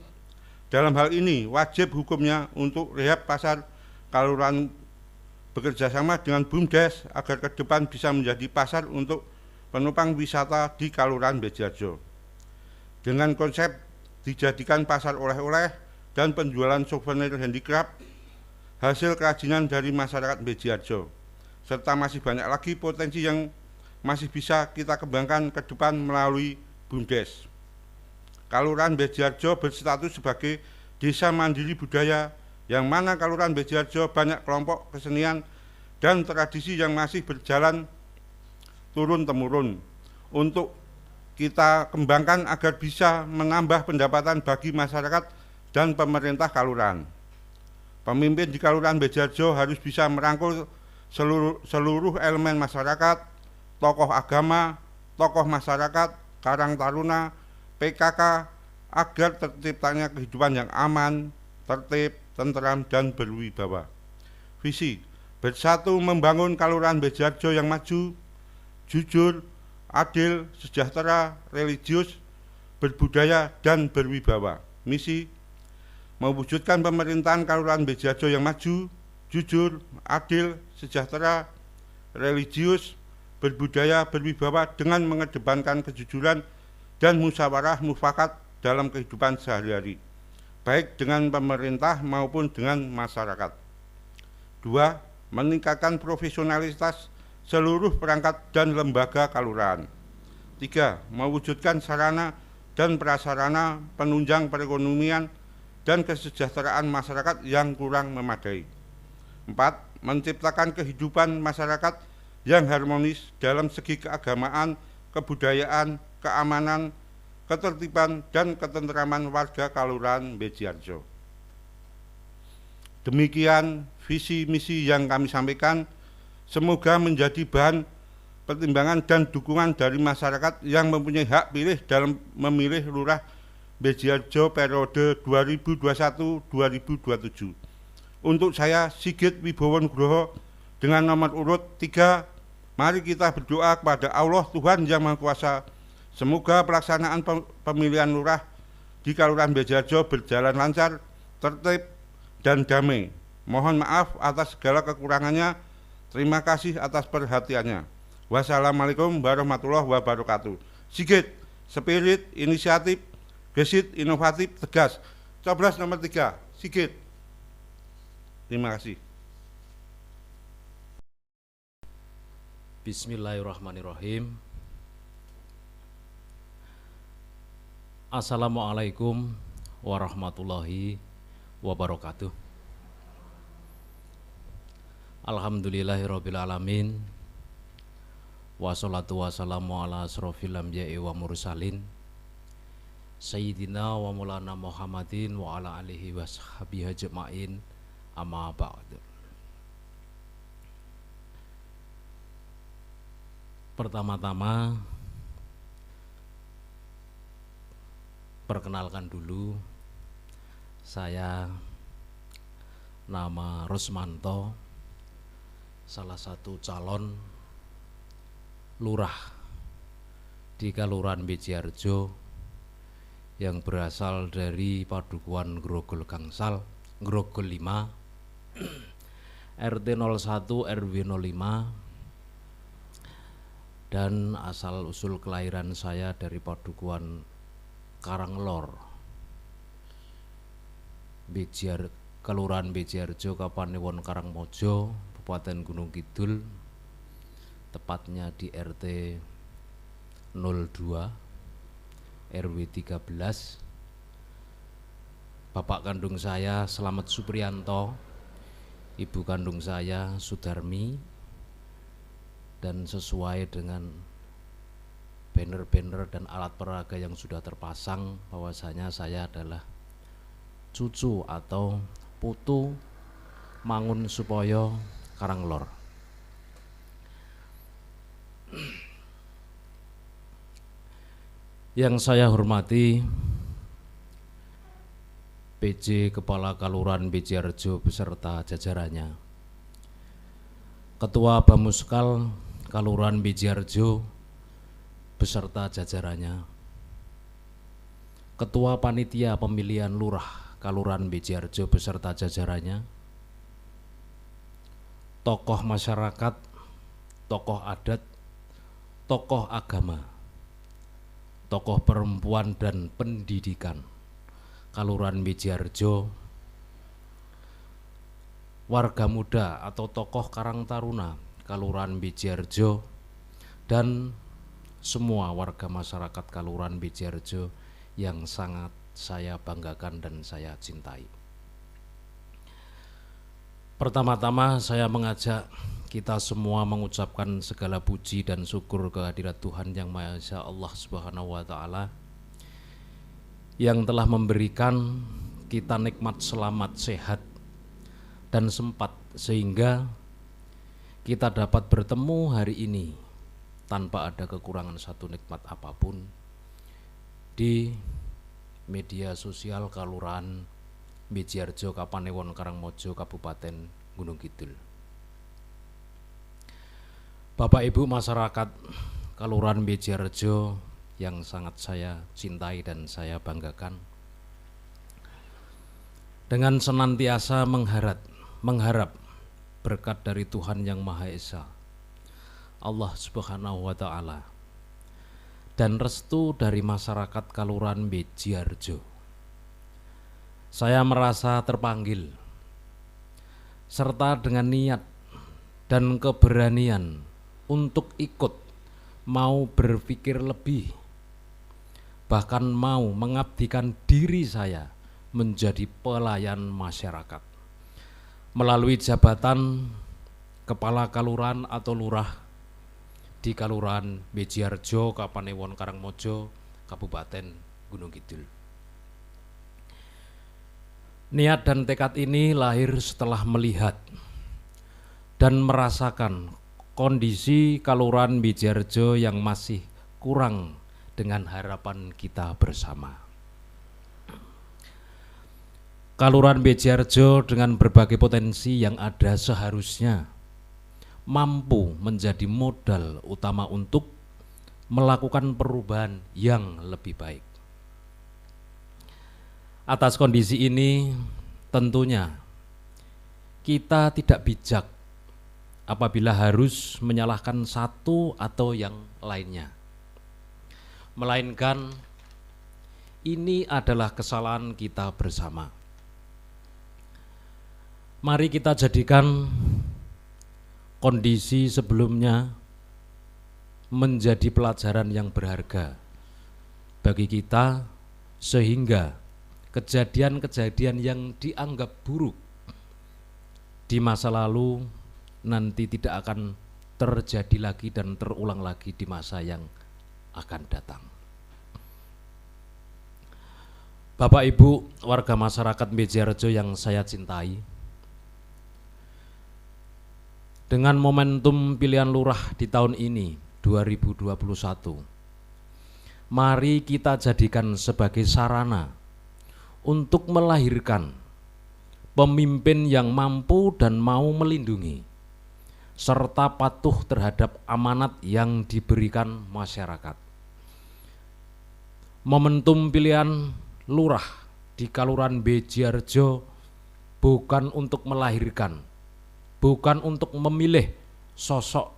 [SPEAKER 4] Dalam hal ini wajib hukumnya untuk rehab pasar Kalurahan bekerja sama dengan BUMDes agar ke depan bisa menjadi pasar untuk penumpang wisata di Kalurahan Bejiharjo. Dengan konsep dijadikan pasar oleh-oleh dan penjualan souvenir handicraft hasil kerajinan dari masyarakat Bejiharjo, serta masih banyak lagi potensi yang masih bisa kita kembangkan ke depan melalui BUMDes. Kalurahan Bejiharjo berstatus sebagai desa mandiri budaya, yang mana Kalurahan Bejiharjo banyak kelompok kesenian dan tradisi yang masih berjalan turun-temurun untuk kita kembangkan agar bisa menambah pendapatan bagi masyarakat dan pemerintah Kalurahan. Pemimpin di Kalurahan Bejiharjo harus bisa merangkul seluruh elemen masyarakat, tokoh agama, tokoh masyarakat, Karang Taruna, PKK, agar terciptanya kehidupan yang aman, tertib, tenteram, dan berwibawa. Visi: bersatu membangun Kalurahan Bejiharjo yang maju, jujur, adil, sejahtera, religius, berbudaya, dan berwibawa. Misi: mewujudkan pemerintahan Kalurahan Bejiharjo yang maju, jujur, adil, sejahtera, religius, berbudaya, berwibawa dengan mengedepankan kejujuran dan musyawarah mufakat dalam kehidupan sehari-hari, baik dengan pemerintah maupun dengan masyarakat. 2. Meningkatkan profesionalitas seluruh perangkat dan lembaga Kalurahan. 3. Mewujudkan sarana dan prasarana penunjang perekonomian dan kesejahteraan masyarakat yang kurang memadai. 4. Menciptakan kehidupan masyarakat yang harmonis dalam segi keagamaan, kebudayaan, keamanan, ketertiban, dan ketenteraman warga Kalurahan Bejiharjo. Demikian visi misi yang kami sampaikan, semoga menjadi bahan pertimbangan dan dukungan dari masyarakat yang mempunyai hak pilih dalam memilih Lurah Bejiharjo periode 2021-2027. Untuk saya, Sigit Wibowo Nugroho, dengan nomor urut 3, mari kita berdoa kepada Allah Tuhan Yang Maha Kuasa, semoga pelaksanaan pemilihan lurah di Kalurahan Bejiharjo berjalan lancar, tertib, dan damai. Mohon maaf atas segala kekurangannya. Terima kasih atas perhatiannya. Wassalamualaikum warahmatullahi wabarakatuh. Sigit, spirit, inisiatif, gesit, inovatif, tegas. Coblos nomor 3, Sigit. Terima kasih.
[SPEAKER 5] Bismillahirrahmanirrahim. Assalamualaikum warahmatullahi wabarakatuh. Alhamdulillahirrabbilalamin. Wassalatu wassalamu ala asrofil anbiya'i wa mursalin Sayyidina wa maulana Muhammadin wa ala alihi wa sahbihi ajma'in, amma ba'du. Pertama-tama perkenalkan dulu, saya nama Rusmanto, salah satu calon lurah di Kalurahan Bejiharjo yang berasal dari Padukuhan Grogol Gangsal, Grogol 5, RT 01 RW 05, dan asal usul kelahiran saya dari Padukuhan Karanglor, Kelurahan Bejiharjo, Kapanewon Karangmojo, Kabupaten Gunung Kidul, tepatnya di RT 02 RW 13. Bapak kandung saya Slamet Supriyanto, ibu kandung saya Sudarmi, dan sesuai dengan banner-banner dan alat peraga yang sudah terpasang, bahwasanya saya adalah cucu atau putu Mangun Supoyo Karanglor. Yang saya hormati PJ Kepala Kalurahan Bejiharjo beserta jajarannya, Ketua Bamuskal Kalurahan Bejiharjo beserta jajarannya, Ketua Panitia Pemilihan Lurah Kalurahan Bejiharjo beserta jajarannya, tokoh masyarakat, tokoh adat, tokoh agama, tokoh perempuan dan pendidikan Kalurahan Bejiharjo, warga muda atau tokoh Karang Taruna Kalurahan Bejiharjo, dan semua warga masyarakat Kalurahan Bejiharjo yang sangat saya banggakan dan saya cintai. Pertama-tama saya mengajak kita semua mengucapkan segala puji dan syukur kehadirat Tuhan Yang Maha Esa, Allah Subhanahu wa Ta'ala, yang telah memberikan kita nikmat selamat, sehat, dan sempat sehingga kita dapat bertemu hari ini tanpa ada kekurangan satu nikmat apapun di media sosial Kalurahan Bejiharjo, Kapanewon, Karangmojo, Kabupaten Gunung Kidul. Bapak Ibu masyarakat Kalurahan Bejiharjo yang sangat saya cintai dan saya banggakan, dengan senantiasa mengharap berkat dari Tuhan Yang Maha Esa, Allah Subhanahu wa Ta'ala, dan restu dari masyarakat Kalurahan Bejiharjo, saya merasa terpanggil serta dengan niat dan keberanian untuk ikut mau berpikir lebih, bahkan mau mengabdikan diri saya menjadi pelayan masyarakat melalui jabatan Kepala Kalurahan atau Lurah di Kalurahan Bejiharjo, Kapanewon, Karangmojo, Kabupaten Gunung Kidul. Niat dan tekad ini lahir setelah melihat dan merasakan kondisi Kalurahan Bejiharjo yang masih kurang dengan harapan kita bersama. Kalurahan Bejiharjo dengan berbagai potensi yang ada seharusnya mampu menjadi modal utama untuk melakukan perubahan yang lebih baik. Atas kondisi ini tentunya kita tidak bijak apabila harus menyalahkan satu atau yang lainnya, melainkan ini adalah kesalahan kita bersama. Mari kita jadikan kondisi sebelumnya menjadi pelajaran yang berharga bagi kita, sehingga kejadian-kejadian yang dianggap buruk di masa lalu nanti tidak akan terjadi lagi dan terulang lagi di masa yang akan datang. Bapak Ibu warga masyarakat Bejiharjo yang saya cintai, dengan momentum pilihan lurah di tahun ini 2021, mari kita jadikan sebagai sarana untuk melahirkan pemimpin yang mampu dan mau melindungi serta patuh terhadap amanat yang diberikan masyarakat. Momentum pilihan lurah di Kalurahan Bejiharjo bukan untuk melahirkan, bukan untuk memilih sosok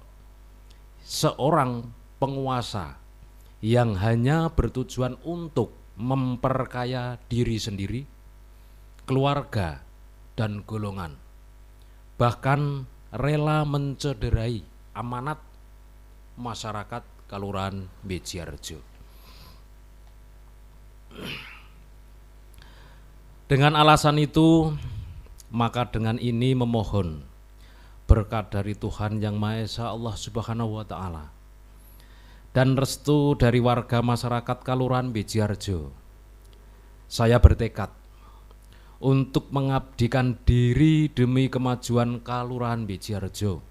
[SPEAKER 5] seorang penguasa yang hanya bertujuan untuk memperkaya diri sendiri, keluarga, dan golongan, bahkan rela mencederai amanat masyarakat Kalurahan Bejiharjo. Dengan alasan itu, maka dengan ini memohon berkat dari Tuhan Yang Maha Esa, Allah Subhanahu wa Ta'ala, dan restu dari warga masyarakat Kalurahan Bejiharjo, saya bertekad untuk mengabdikan diri demi kemajuan Kalurahan Bejiharjo.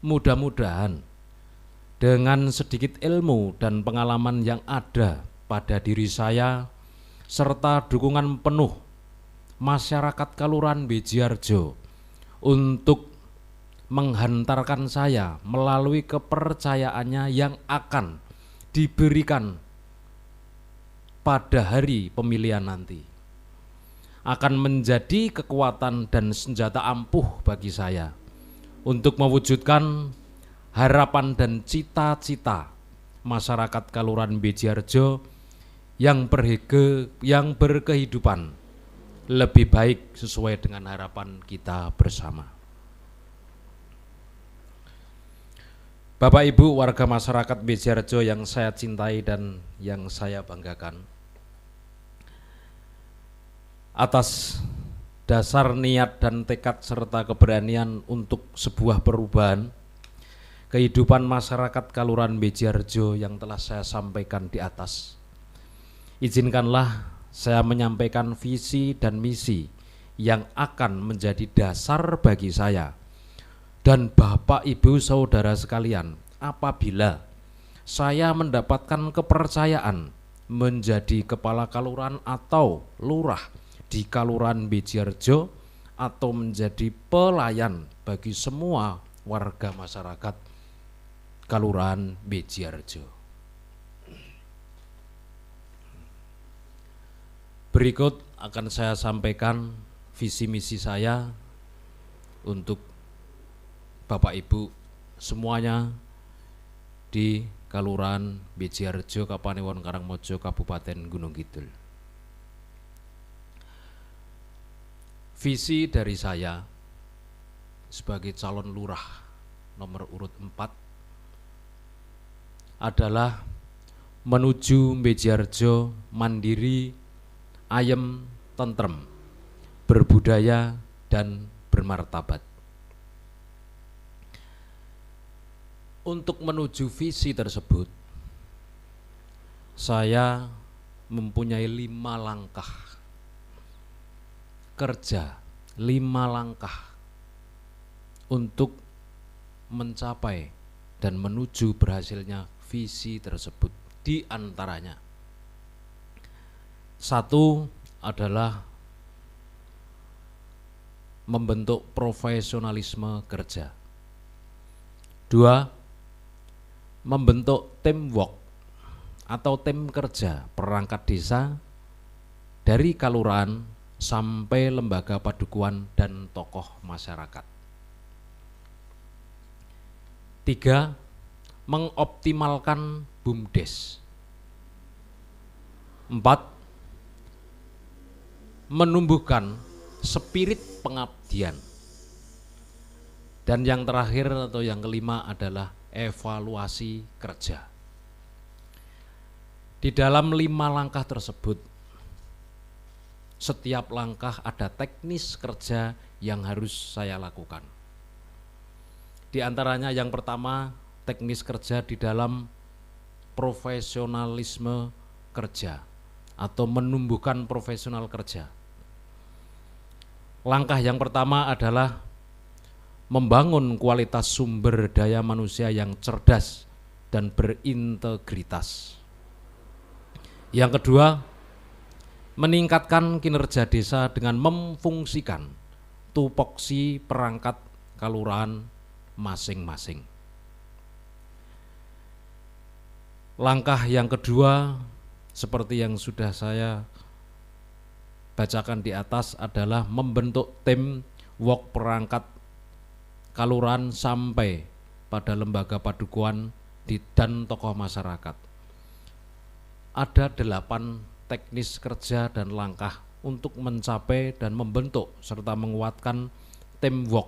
[SPEAKER 5] Mudah-mudahan dengan sedikit ilmu dan pengalaman yang ada pada diri saya serta dukungan penuh masyarakat Kalurahan Bejiharjo untuk menghantarkan saya melalui kepercayaannya yang akan diberikan pada hari pemilihan nanti akan menjadi kekuatan dan senjata ampuh bagi saya untuk mewujudkan harapan dan cita-cita masyarakat Kelurahan Bejiharjo yang berkehidupan lebih baik sesuai dengan harapan kita bersama. Bapak Ibu warga masyarakat Bejiharjo yang saya cintai dan yang saya banggakan, atas dasar niat dan tekad serta keberanian untuk sebuah perubahan kehidupan masyarakat Kelurahan Bejiharjo yang telah saya sampaikan di atas, izinkanlah saya menyampaikan visi dan misi yang akan menjadi dasar bagi saya dan Bapak Ibu saudara sekalian apabila saya mendapatkan kepercayaan menjadi kepala kelurahan atau lurah di Kelurahan Bejiharjo atau menjadi pelayan bagi semua warga masyarakat Kelurahan Bejiharjo. Berikut akan saya sampaikan visi misi saya untuk Bapak Ibu semuanya di Kelurahan Bejiharjo, Kapanewon Karangmojo, Kabupaten Gunung Kidul. Visi dari saya sebagai calon lurah nomor urut 4 adalah menuju Bejiharjo mandiri, ayem, tentrem, berbudaya, dan bermartabat. Untuk menuju visi tersebut, saya mempunyai 5 langkah kerja, 5 langkah untuk mencapai dan menuju berhasilnya visi tersebut. Di antaranya, 1 adalah membentuk profesionalisme kerja. 2, membentuk teamwork atau tim kerja perangkat desa dari kelurahan sampai lembaga padukuhan dan tokoh masyarakat. 3, mengoptimalkan BUMDes. 4, menumbuhkan spirit pengabdian. Dan yang terakhir atau yang kelima adalah evaluasi kerja. Di dalam 5 langkah tersebut, setiap langkah ada teknis kerja yang harus saya lakukan. Di antaranya yang pertama, teknis kerja di dalam profesionalisme kerja atau menumbuhkan profesional kerja. Langkah yang pertama adalah membangun kualitas sumber daya manusia yang cerdas dan berintegritas. Yang kedua, meningkatkan kinerja desa dengan memfungsikan tupoksi perangkat kelurahan masing-masing. Langkah yang kedua, seperti yang sudah saya bacakan di atas, adalah membentuk tim work perangkat kelurahan sampai pada lembaga padukuhan dan tokoh masyarakat. Ada 8 teknis kerja dan langkah untuk mencapai dan membentuk serta menguatkan teamwork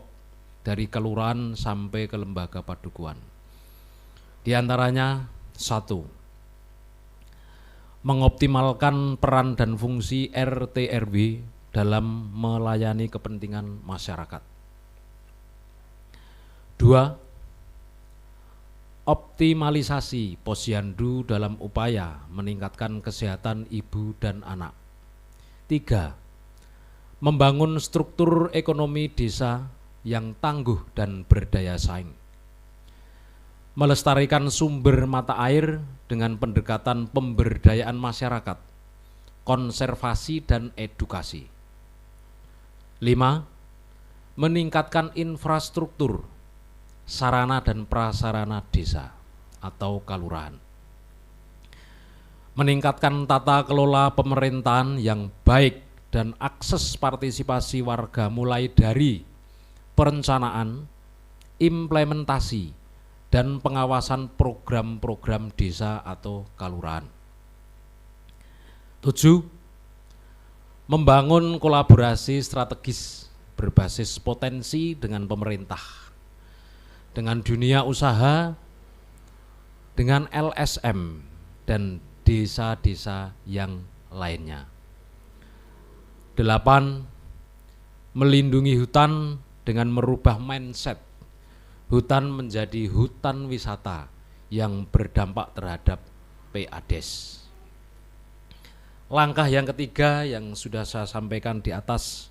[SPEAKER 5] dari kelurahan sampai ke lembaga padukuhan. Di antaranya 1, mengoptimalkan peran dan fungsi RT RW dalam melayani kepentingan masyarakat. 2, optimalisasi posyandu dalam upaya meningkatkan kesehatan ibu dan anak. 3, membangun struktur ekonomi desa yang tangguh dan berdaya saing. Melestarikan sumber mata air dengan pendekatan pemberdayaan masyarakat, konservasi dan edukasi. 5, meningkatkan infrastruktur, sarana dan prasarana desa atau kelurahan. meningkatkan tata kelola pemerintahan yang baik dan akses partisipasi warga mulai dari perencanaan, implementasi, dan pengawasan program-program desa atau kalurahan. 7. Membangun kolaborasi strategis berbasis potensi dengan pemerintah, dengan dunia usaha, dengan LSM, dan desa-desa yang lainnya. 8. Melindungi hutan dengan merubah mindset hutan menjadi hutan wisata yang berdampak terhadap PADES. Langkah yang ketiga yang sudah saya sampaikan di atas.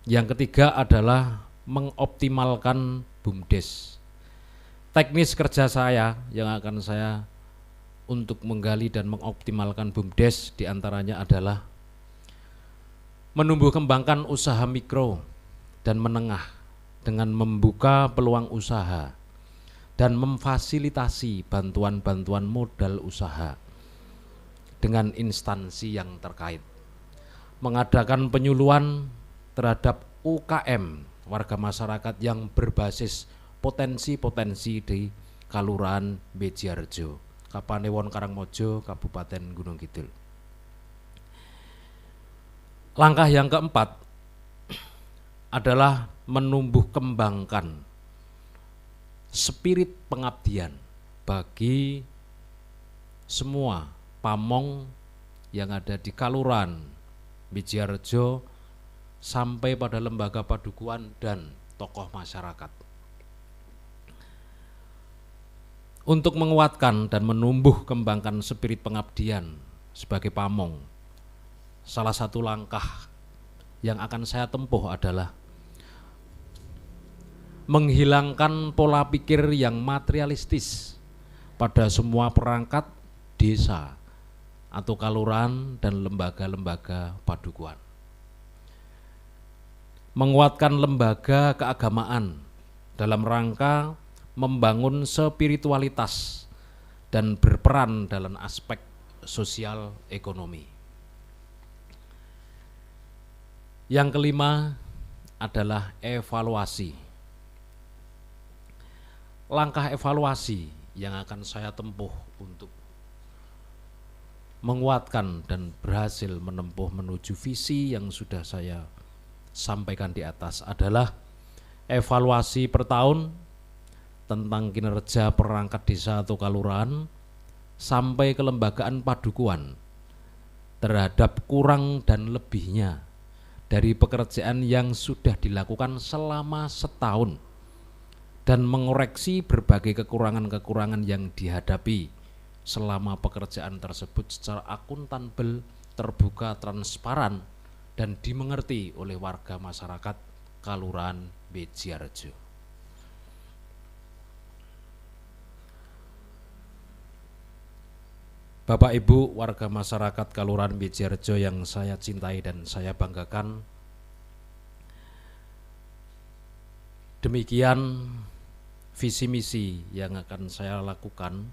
[SPEAKER 5] Yang ketiga adalah mengoptimalkan BUMDes. Teknis kerja saya yang akan saya untuk menggali dan mengoptimalkan BUMDes diantaranya adalah menumbuh kembangkan usaha mikro dan menengah dengan membuka peluang usaha dan memfasilitasi bantuan-bantuan modal usaha dengan instansi yang terkait, mengadakan penyuluhan terhadap UKM warga masyarakat yang berbasis potensi-potensi di Kalurahan Bejiarjo, Kapanewon Karangmojo, Kabupaten Gunung Kidul. Langkah yang keempat adalah menumbuh kembangkan spirit pengabdian bagi semua pamong yang ada di Kalurahan Bejiarjo sampai pada lembaga padukuhan dan tokoh masyarakat. Untuk menguatkan dan menumbuh kembangkan spirit pengabdian sebagai pamong, salah satu langkah yang akan saya tempuh adalah menghilangkan pola pikir yang materialistis pada semua perangkat desa atau kalurahan dan lembaga-lembaga padukuhan. Menguatkan lembaga keagamaan dalam rangka membangun spiritualitas dan berperan dalam aspek sosial ekonomi. Yang kelima adalah evaluasi. Langkah evaluasi yang akan saya tempuh untuk menguatkan dan berhasil menempuh menuju visi yang sudah saya sampaikan di atas adalah evaluasi per tahun tentang kinerja perangkat desa atau kalurahan sampai kelembagaan padukuhan terhadap kurang dan lebihnya dari pekerjaan yang sudah dilakukan selama setahun dan mengoreksi berbagai kekurangan-kekurangan yang dihadapi selama pekerjaan tersebut secara akuntabel, terbuka, transparan, dan dimengerti oleh warga masyarakat Kalurahan Bejiarjo. Bapak Ibu warga masyarakat Kalurahan Bejiarjo yang saya cintai dan saya banggakan, demikian visi misi yang akan saya lakukan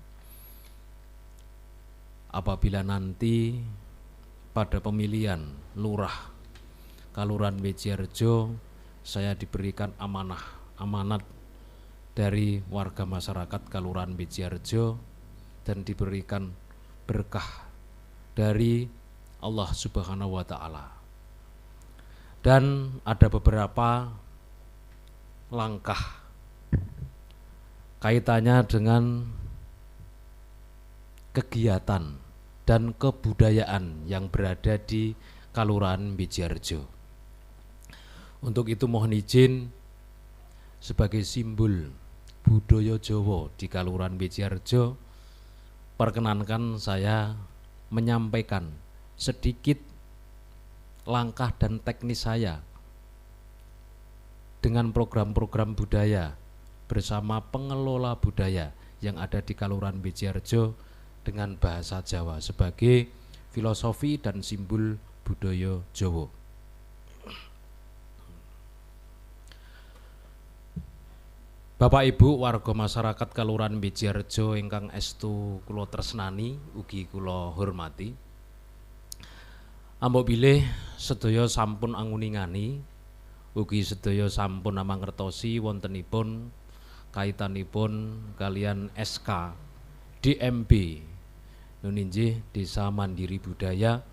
[SPEAKER 5] apabila nanti pada pemilihan lurah Kalurahan Bejiarjo saya diberikan amanat dari warga masyarakat Kalurahan Bejiarjo dan diberikan berkah dari Allah Subhanahu wa Ta'ala. Dan ada beberapa langkah kaitannya dengan kegiatan dan kebudayaan yang berada di Kalurahan Bejiarjo. Untuk itu mohon izin sebagai simbol budaya Jawa di Kalurahan Bejiarjo, perkenankan saya menyampaikan sedikit langkah dan teknis saya dengan program-program budaya bersama pengelola budaya yang ada di Kalurahan Bejiarjo dengan bahasa Jawa sebagai filosofi dan simbol budaya Jawa. Bapak Ibu warga masyarakat Kalurahan Bejiharjo ingkang estu kula tresnani ugi kula hormati. Ambok bilih sedaya sampun anguningani ugi sedaya sampun mangertosi wontenipun kaitanipun kalian SK DMB nuninjih Desa Mandiri Budaya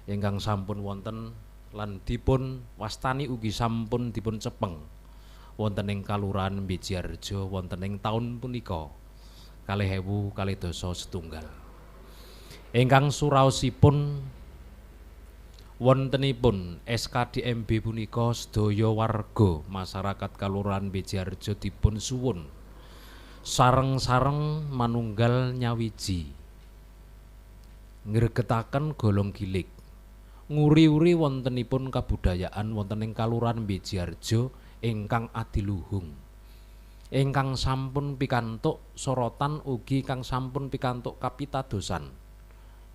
[SPEAKER 5] ingkang sampun wonten lan dipun wastani ugi sampun dipun cepeng wonten ing Kalurahan Bejiharjo wonten ing taun punika 2027. Ingkang suraosipun wontenipun SKDMB punika sedaya warga masyarakat Kalurahan Bejiharjo dipun suwun sareng-sareng manunggal nyawiji ngregetaken golong gilig nguri-uri wontenipun kabudayaan wonten ing Kalurahan Bejiharjo ingkang adiluhung, ingkang sampun pikantuk sorotan ugi kang sampun pikantuk kapitadosan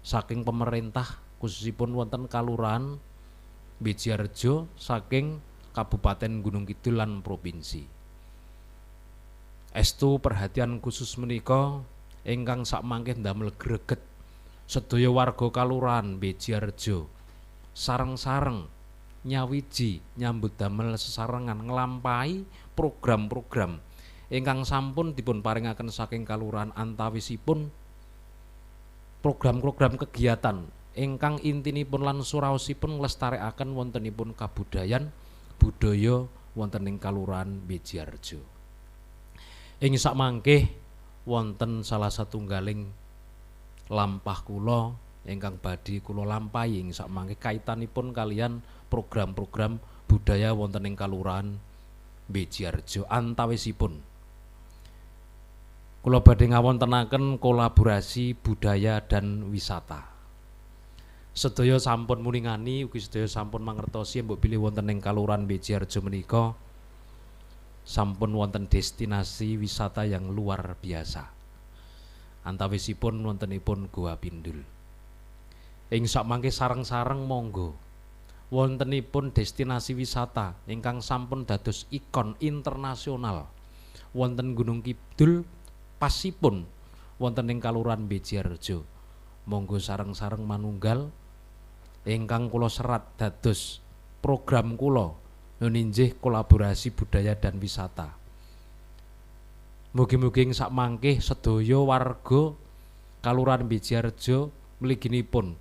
[SPEAKER 5] saking pemerintah khususipun wonten Kalurahan Bejiharjo saking Kabupaten Gunung Kidul lan provinsi. Estu perhatian khusus menika ingkang sakmangke ndamel greget sedaya warga Kalurahan Bejiharjo sareng-sareng nyawiji nyambut damel sesarengan nglampahi program-program ingkang sampun dipun paringaken saking kalurahan antawisipun program-program kegiatan ingkang intinipun lan suraosipun nglestarekaken wontenipun kabudayan budaya wonten ing Kalurahan Bejiharjo. Ing sakmangke wonten salah satunggaling lampah kula ingkang badhe kula lampahi ing sakmangke kaitanipun kalian program-program budaya wonten ing Kalurahan Bejiharjo antawisipun kula badhe ngawontenaken kolaborasi budaya dan wisata. Sedaya sampun muningani ugi sedaya sampun mangertosi mbok bilih wonten ing Kalurahan Bejiharjo menika sampun wonten destinasi wisata yang luar biasa. Antawisipun wontenipun Goa Pindul. Ing sakmangke sareng-sareng monggo wontenipun destinasi wisata ingkang sampun dados ikon internasional wonten Gunung Kidul pasipun wonten ing Kalurahan Bejiharjo. Monggo sareng-sareng manunggal ingkang kula serat dados program kula nuninjih kolaborasi budaya dan wisata. Mugi-mugi ing sakmangke sedaya warga Kalurahan Bejiharjo mliginipun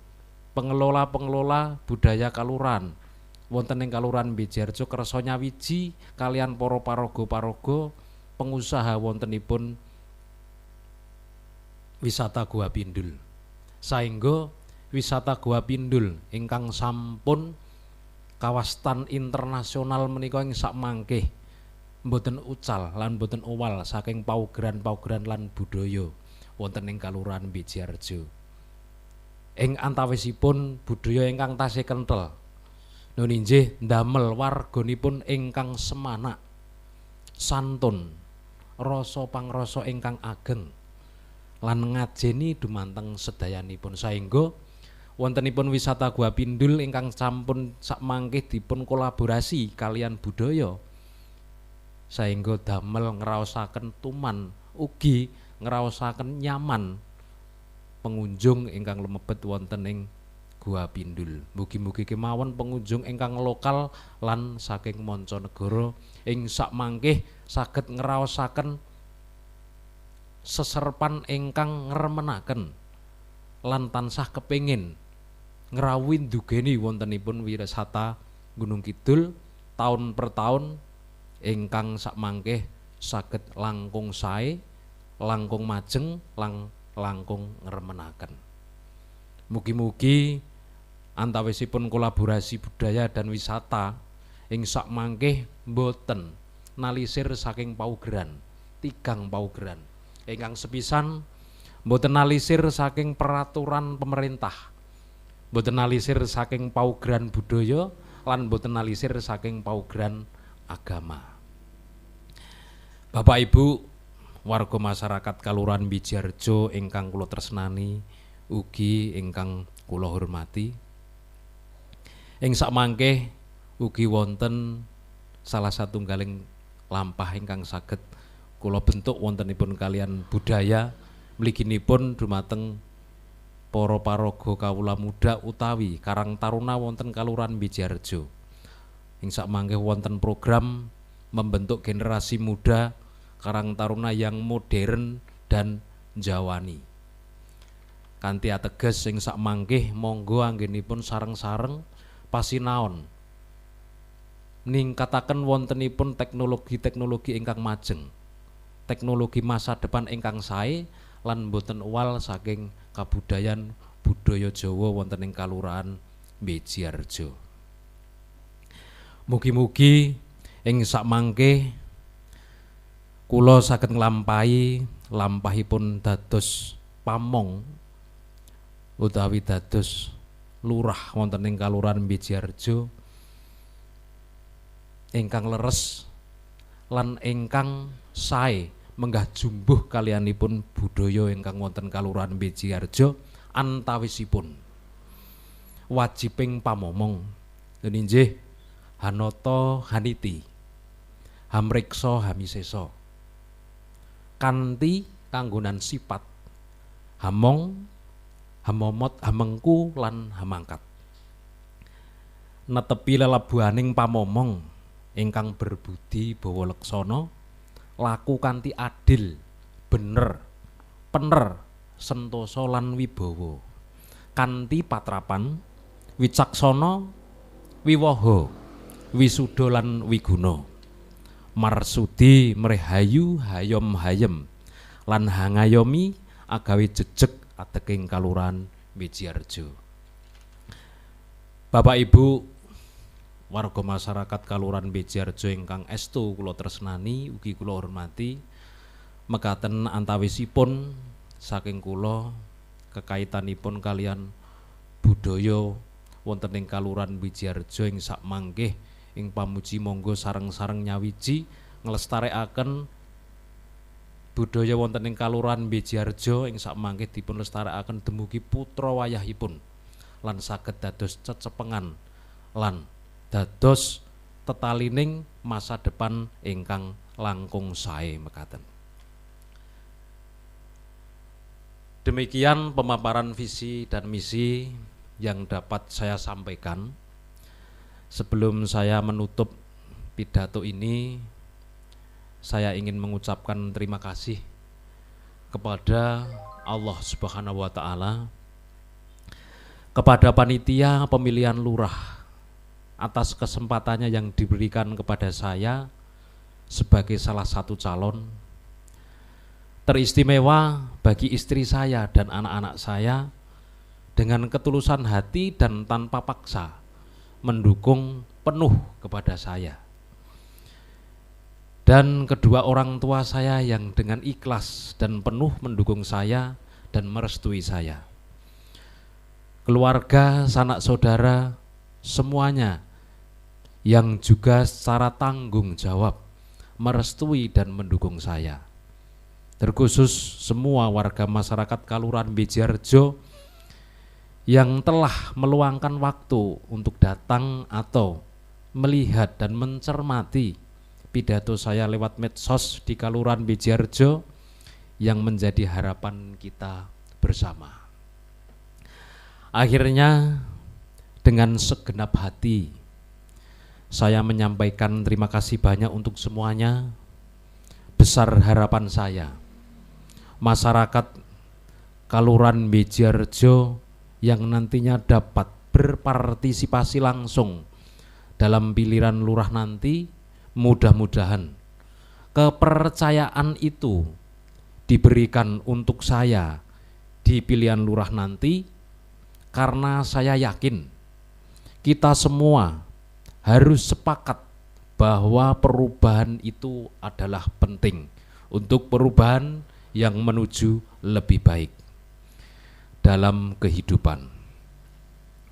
[SPEAKER 5] pengelola-pengelola budaya Kalurahan wonten ing Kalurahan Bejiharjo kersa nyawiji kalian para paraga-paraga pengusaha wontenipun wisata Goa Pindul. Saengga wisata Goa Pindul ingkang sampun kawastan internasional menika ing sakmangke mboten ucal lan mboten owal saking paugeran-paugeran lan budaya wonten ing Kalurahan Bejiharjo. Ing antawisipun budaya ingkang tasih kenthel nuninjih ndamel warganipun ingkang semanak santun rasa pangrasa ingkang ageng lan ngajeni dumanteng sedayanipun saengga wontenipun wisata Goa Pindul ingkang sampun sakmangke dipun kolaborasi kalian budaya saengga damel ngraosaken tuman ugi ngraosaken nyaman pengunjung ingkang lumebet wonten ing Goa Pindul. Mugi-mugi kemawon pengunjung ingkang lokal lan saking mancanegara ing sakmangke saged ngraosaken seserpan ingkang ngremenaken lan tansah kepengin ngrawindugeni wontenipun wisata Gunung Kidul taun per taun ingkang sakmangke saged langkung sae, langkung majeng, langkung ngremenaken. Mugi-mugi antawisipun kolaborasi budaya dan wisata ing sakmangke boten nalisir saking paugeran, tigang paugeran. Ingkang sepisan boten nalisir saking peraturan pemerintah, boten nalisir saking paugeran budaya lan boten nalisir saking paugeran agama. Bapak Ibu warga masyarakat Kalurahan Bejiharjo ingkang kula tresnani ugi ingkang kula hormati. Ing sakmangke ugi wonten salah satunggaling lampah ingkang saged kula bentuk wontenipun kalian budaya mliginipun dumateng para paraga kawula muda utawi Karang Taruna wonten Kalurahan Bejarjo. Ing sakmangke wonten program membentuk generasi muda Karang Taruna yang modern dan njawani. Kanthi ateges ing sakmangke monggo anggenipun sareng-sareng pasinaon ningkataken wontenipun teknologi-teknologi ingkang majeng, teknologi masa depan ingkang sae lan boten uwal saking kabudayan budaya Jawa wonten ing Kalurahan Bejarjo. Mugi-mugi ing sakmangke kula saged nglampahi lampahipun dados pamong utawi dados lurah wonten ing Kalurahan Bejarjo ingkang leres lan ingkang sae menggah jumbuh kalianipun budaya ingkang wonten Kalurahan Bejarjo antawisipun wajibing pamomong inggih hanata haniti hamriksa hamisesa kanthi kanggonan sifat hamong hamomot hamengku lan hamangkat netepi lelabuhaning pamomong ingkang berbudi bawa leksana laku kanthi adil bener pener sentosa lan wibawa kanthi patrapan wicaksana wiwaha wisuda lan wiguna marsudi mrehayu hayom hayem lan hangayomi agawe jejeg ateking Kalurahan Bejarjo. Bapak Ibu warga masyarakat Kalurahan Bejarjo ingkang estu kula tresnani ugi kula hormati, mekaten antawisipun saking kula kekaitanipun kalian budaya wonten ing Kalurahan Bejarjo ing sakmangke ing pamuji monggo sareng-sareng nyawiji nglestarekaken budaya wonten ing Kalurahan Bejarjo ing sakmangke dipun lestarekaken dumugi putra wayahipun lan saged dados cecepengan lan dados tetalining masa depan ingkang langkung sae mekaten. Demikian pemaparan visi dan misi yang dapat saya sampaikan. Sebelum saya menutup pidato ini, saya ingin mengucapkan terima kasih kepada Allah Subhanahu wa Ta'ala, kepada panitia pemilihan lurah atas kesempatannya yang diberikan kepada saya sebagai salah satu calon, teristimewa bagi istri saya dan anak-anak saya dengan ketulusan hati dan tanpa paksa mendukung penuh kepada saya, dan kedua orang tua saya yang dengan ikhlas dan penuh mendukung saya dan merestui saya, keluarga, sanak saudara, semuanya yang juga secara tanggung jawab merestui dan mendukung saya, terkhusus semua warga masyarakat Kalurahan Bejarjo yang telah meluangkan waktu untuk datang atau melihat dan mencermati pidato saya lewat medsos di Kalurahan Bejarjo yang menjadi harapan kita bersama. Akhirnya dengan segenap hati saya menyampaikan terima kasih banyak untuk semuanya. Besar harapan saya masyarakat Kalurahan Bejarjo yang nantinya dapat berpartisipasi langsung dalam pilihan lurah nanti, mudah-mudahan kepercayaan itu diberikan untuk saya di pilihan lurah nanti, karena saya yakin kita semua harus sepakat bahwa perubahan itu adalah penting untuk perubahan yang menuju lebih baik dalam kehidupan.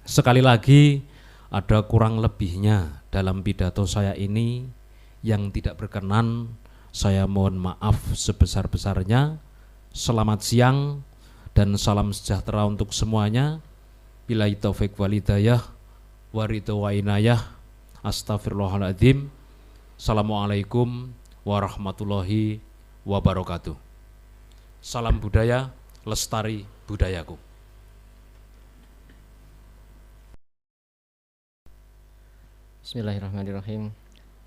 [SPEAKER 5] Sekali lagi, ada kurang lebihnya dalam pidato saya ini yang tidak berkenan, saya mohon maaf sebesar-besarnya. Selamat siang dan salam sejahtera untuk semuanya. Billahi taufik wal hidayah, waridho wa inayah, astaghfirullahaladzim. Assalamualaikum warahmatullahi wabarakatuh. Salam budaya, lestari budayaku.
[SPEAKER 6] Bismillahirrahmanirrahim.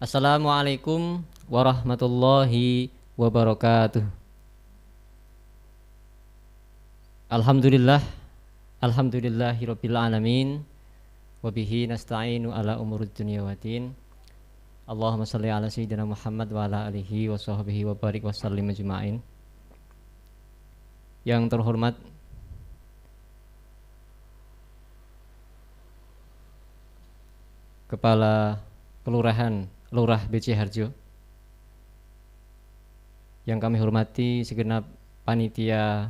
[SPEAKER 6] Assalamualaikum warahmatullahi wabarakatuh. Alhamdulillahirabbil alamin. Wabihi nasta'inu ala umurud dunya waddin. Allahumma shalli ala sayyidina Muhammad wa ala alihi wa sahbihi wa barik wa sallim ajma'in. Yang terhormat Kepala Kelurahan Lurah BC Harjo, yang kami hormati segenap panitia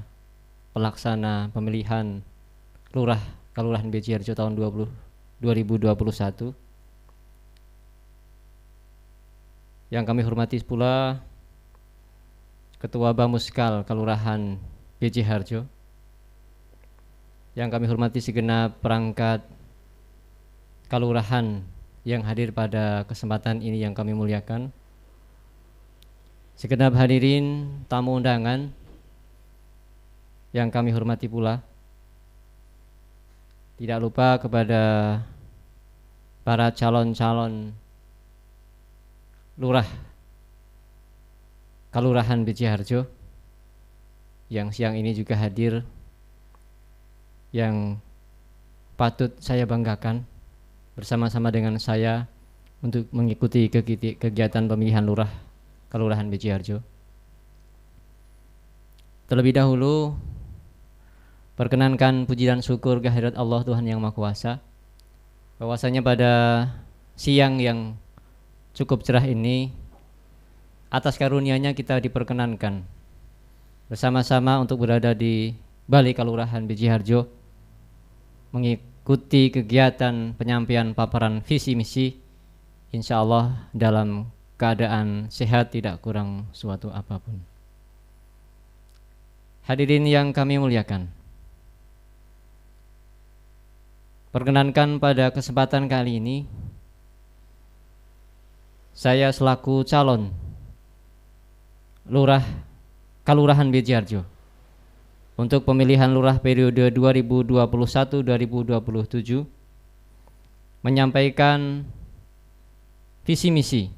[SPEAKER 6] pelaksana pemilihan Lurah Kelurahan BC Harjo tahun 2021, yang kami hormati pula Ketua Bamuskal Kelurahan BC Harjo, yang kami hormati segenap perangkat kelurahan yang hadir pada kesempatan ini yang kami muliakan, segenap hadirin tamu undangan yang kami hormati pula, tidak lupa kepada para calon-calon lurah Kelurahan BC Harjo yang siang ini juga hadir, yang patut saya banggakan bersama-sama dengan saya untuk mengikuti kegiatan pemilihan lurah Kelurahan BC Harjo. Terlebih dahulu, perkenankan puji dan syukur kehadirat Allah Tuhan Yang Maha Kuasa, bahwasanya pada siang yang cukup cerah ini, atas karunia-Nya kita diperkenankan bersama-sama untuk berada di Balai Kelurahan BC Harjo, mengikuti kegiatan penyampaian paparan visi misi, insya Allah dalam keadaan sehat, tidak kurang suatu apapun. Hadirin yang kami muliakan, perkenankan pada kesempatan kali ini saya selaku calon lurah Kelurahan BC Harjo untuk pemilihan lurah periode 2021-2027 menyampaikan visi misi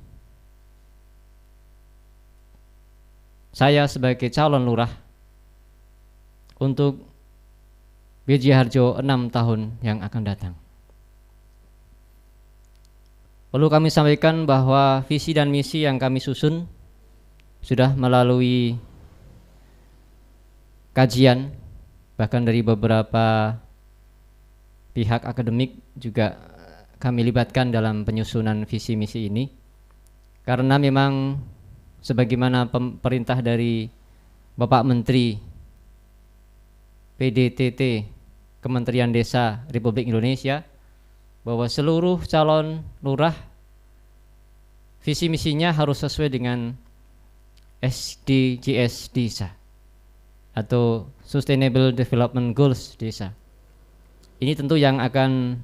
[SPEAKER 6] saya sebagai calon lurah untuk BC Harjo 6 tahun yang akan datang. Perlu kami sampaikan bahwa visi dan misi yang kami susun sudah melalui kajian, bahkan dari beberapa pihak akademik juga kami libatkan dalam penyusunan visi misi ini, karena memang sebagaimana perintah dari Bapak Menteri PDTT Kementerian Desa Republik Indonesia, bahwa seluruh calon lurah visi misinya harus sesuai dengan SDGs desa atau Sustainable Development Goals desa. Ini tentu yang akan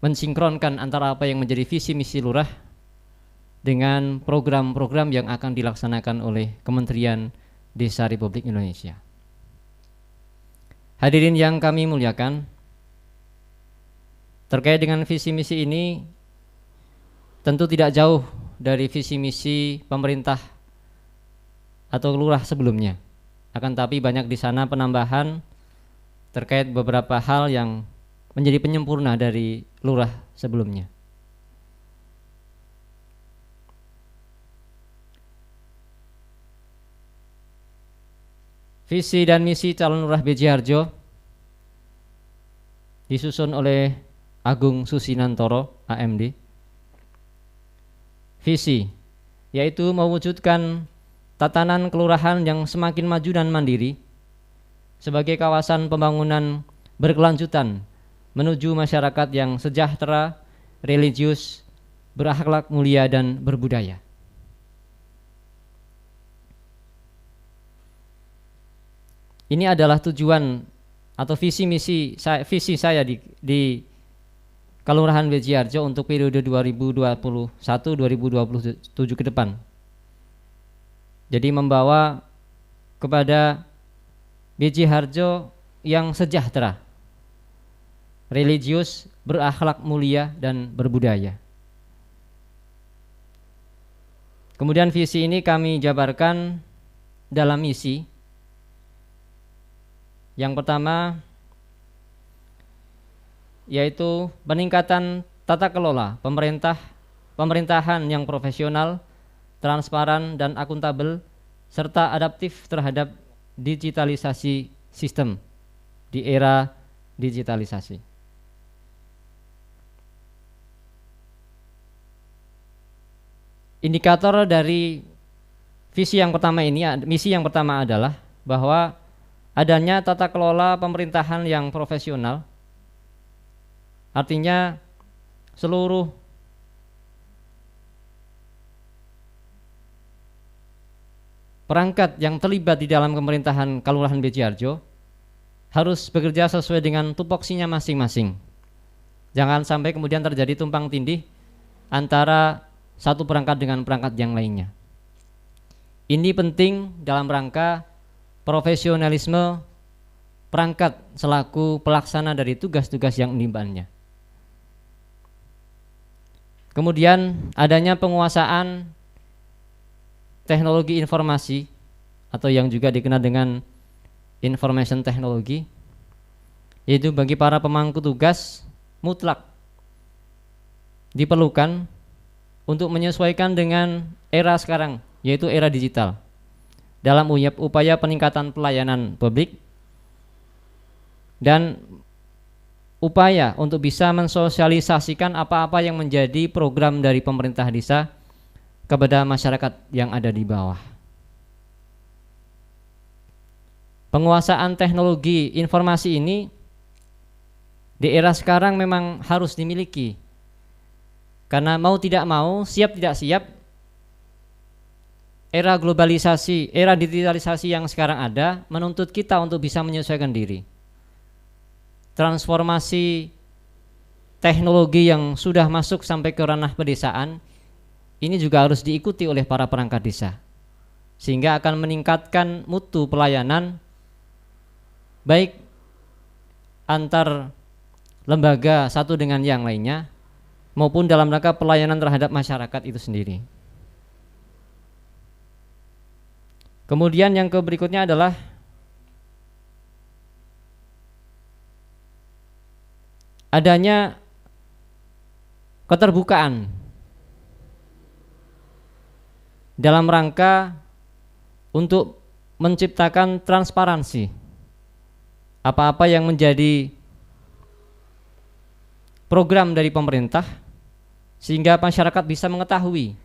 [SPEAKER 6] mensinkronkan antara apa yang menjadi visi misi lurah dengan program-program yang akan dilaksanakan oleh Kementerian Desa Republik Indonesia. Hadirin yang kami muliakan, terkait dengan visi misi ini tentu tidak jauh dari visi misi pemerintah atau lurah sebelumnya. Akan tapi banyak di sana penambahan terkait beberapa hal yang menjadi penyempurna dari lurah sebelumnya. Visi dan misi calon lurah BC Harjo disusun oleh Agung Susinantoro, AMD. Visi yaitu mewujudkan tatanan kelurahan yang semakin maju dan mandiri sebagai kawasan pembangunan berkelanjutan menuju masyarakat yang sejahtera, religius, berakhlak mulia dan berbudaya. Ini adalah tujuan atau visi misi saya di Kelurahan BC Harjo untuk periode 2021-2027 ke depan. Jadi membawa kepada B.J. Harjo yang sejahtera, religius, berakhlak mulia dan berbudaya. Kemudian visi ini kami jabarkan dalam misi. Yang pertama yaitu peningkatan tata kelola pemerintahan yang profesional, transparan dan akuntabel serta adaptif terhadap digitalisasi sistem di era digitalisasi. Indikator dari visi yang pertama ini, misi yang pertama adalah bahwa adanya tata kelola pemerintahan yang profesional, artinya seluruh perangkat yang terlibat di dalam pemerintahan Kelurahan B.J. Harjo harus bekerja sesuai dengan tupoksinya masing-masing. Jangan sampai kemudian terjadi tumpang tindih antara satu perangkat dengan perangkat yang lainnya. Ini penting dalam rangka profesionalisme perangkat selaku pelaksana dari tugas-tugas yang menimbannya. Kemudian adanya penguasaan teknologi informasi atau yang juga dikenal dengan information technology, yaitu bagi para pemangku tugas mutlak diperlukan untuk menyesuaikan dengan era sekarang, yaitu era digital, dalam upaya peningkatan pelayanan publik dan upaya untuk bisa mensosialisasikan apa-apa yang menjadi program dari pemerintah desa kepada masyarakat yang ada di bawah. Penguasaan teknologi informasi ini di era sekarang memang harus dimiliki, karena mau tidak mau, siap tidak siap, era globalisasi, era digitalisasi yang sekarang ada menuntut kita untuk bisa menyesuaikan diri. Transformasi teknologi yang sudah masuk sampai ke ranah pedesaan ini juga harus diikuti oleh para perangkat desa, sehingga akan meningkatkan mutu pelayanan baik antar lembaga satu dengan yang lainnya maupun dalam rangka pelayanan terhadap masyarakat itu sendiri. Kemudian yang berikutnya adalah adanya keterbukaan dalam rangka untuk menciptakan transparansi apa-apa yang menjadi program dari pemerintah, sehingga masyarakat bisa mengetahui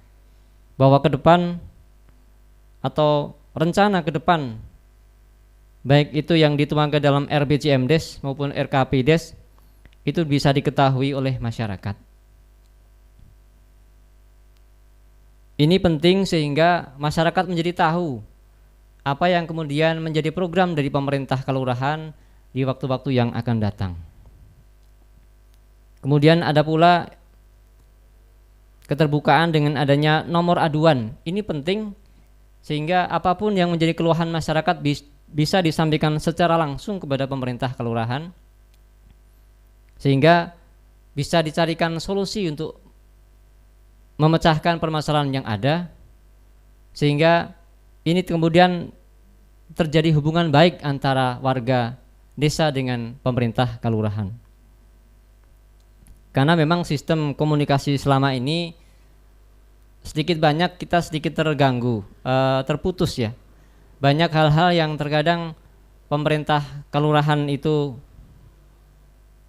[SPEAKER 6] bahwa ke depan atau rencana ke depan, baik itu yang dituangkan dalam RPJMDes maupun RKPDes, itu bisa diketahui oleh masyarakat. Ini penting sehingga masyarakat menjadi tahu apa yang kemudian menjadi program dari pemerintah kelurahan di waktu-waktu yang akan datang. Kemudian ada pula keterbukaan dengan adanya nomor aduan. Ini penting sehingga apapun yang menjadi keluhan masyarakat bisa disampaikan secara langsung kepada pemerintah kelurahan, sehingga bisa dicarikan solusi untuk memecahkan permasalahan yang ada, sehingga ini kemudian terjadi hubungan baik antara warga desa dengan pemerintah kelurahan. Karena memang sistem komunikasi selama ini sedikit banyak kita sedikit terganggu, terputus ya. Banyak hal-hal yang terkadang pemerintah kelurahan itu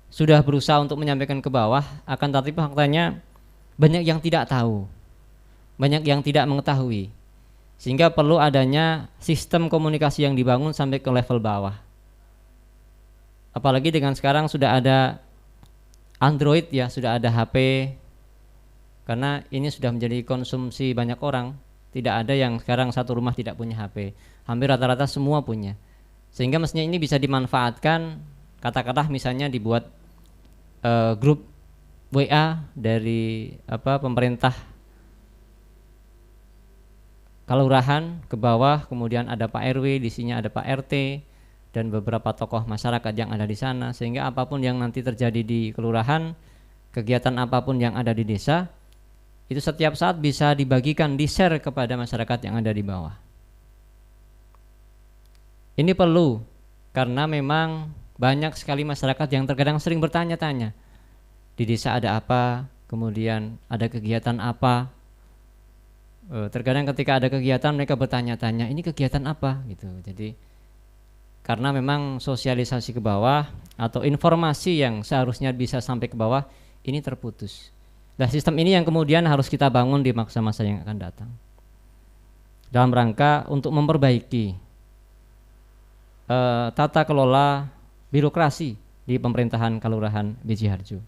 [SPEAKER 6] sudah berusaha untuk menyampaikan ke bawah, akan tetapi faktanya banyak yang tidak tahu, banyak yang tidak mengetahui, sehingga perlu adanya sistem komunikasi yang dibangun sampai ke level bawah. Apalagi dengan sekarang sudah ada Android ya, sudah ada HP, karena ini sudah menjadi konsumsi banyak orang. Tidak ada yang sekarang satu rumah tidak punya HP, hampir rata-rata semua punya, sehingga mestinya ini bisa dimanfaatkan. Kata-kata misalnya dibuat grup WA dari pemerintah kelurahan ke bawah, kemudian ada Pak RW, di sini ada Pak RT dan beberapa tokoh masyarakat yang ada di sana, sehingga apapun yang nanti terjadi di kelurahan, kegiatan apapun yang ada di desa, itu setiap saat bisa dibagikan, di-share kepada masyarakat yang ada di bawah. Ini perlu, karena memang banyak sekali masyarakat yang terkadang sering bertanya-tanya, di desa ada apa, kemudian ada kegiatan apa. Terkadang ketika ada kegiatan mereka bertanya-tanya, ini kegiatan apa gitu. Jadi karena memang sosialisasi ke bawah atau informasi yang seharusnya bisa sampai ke bawah ini terputus. Nah, sistem ini yang kemudian harus kita bangun di masa-masa yang akan datang, dalam rangka untuk memperbaiki tata kelola birokrasi di pemerintahan Kelurahan Beji Harjo.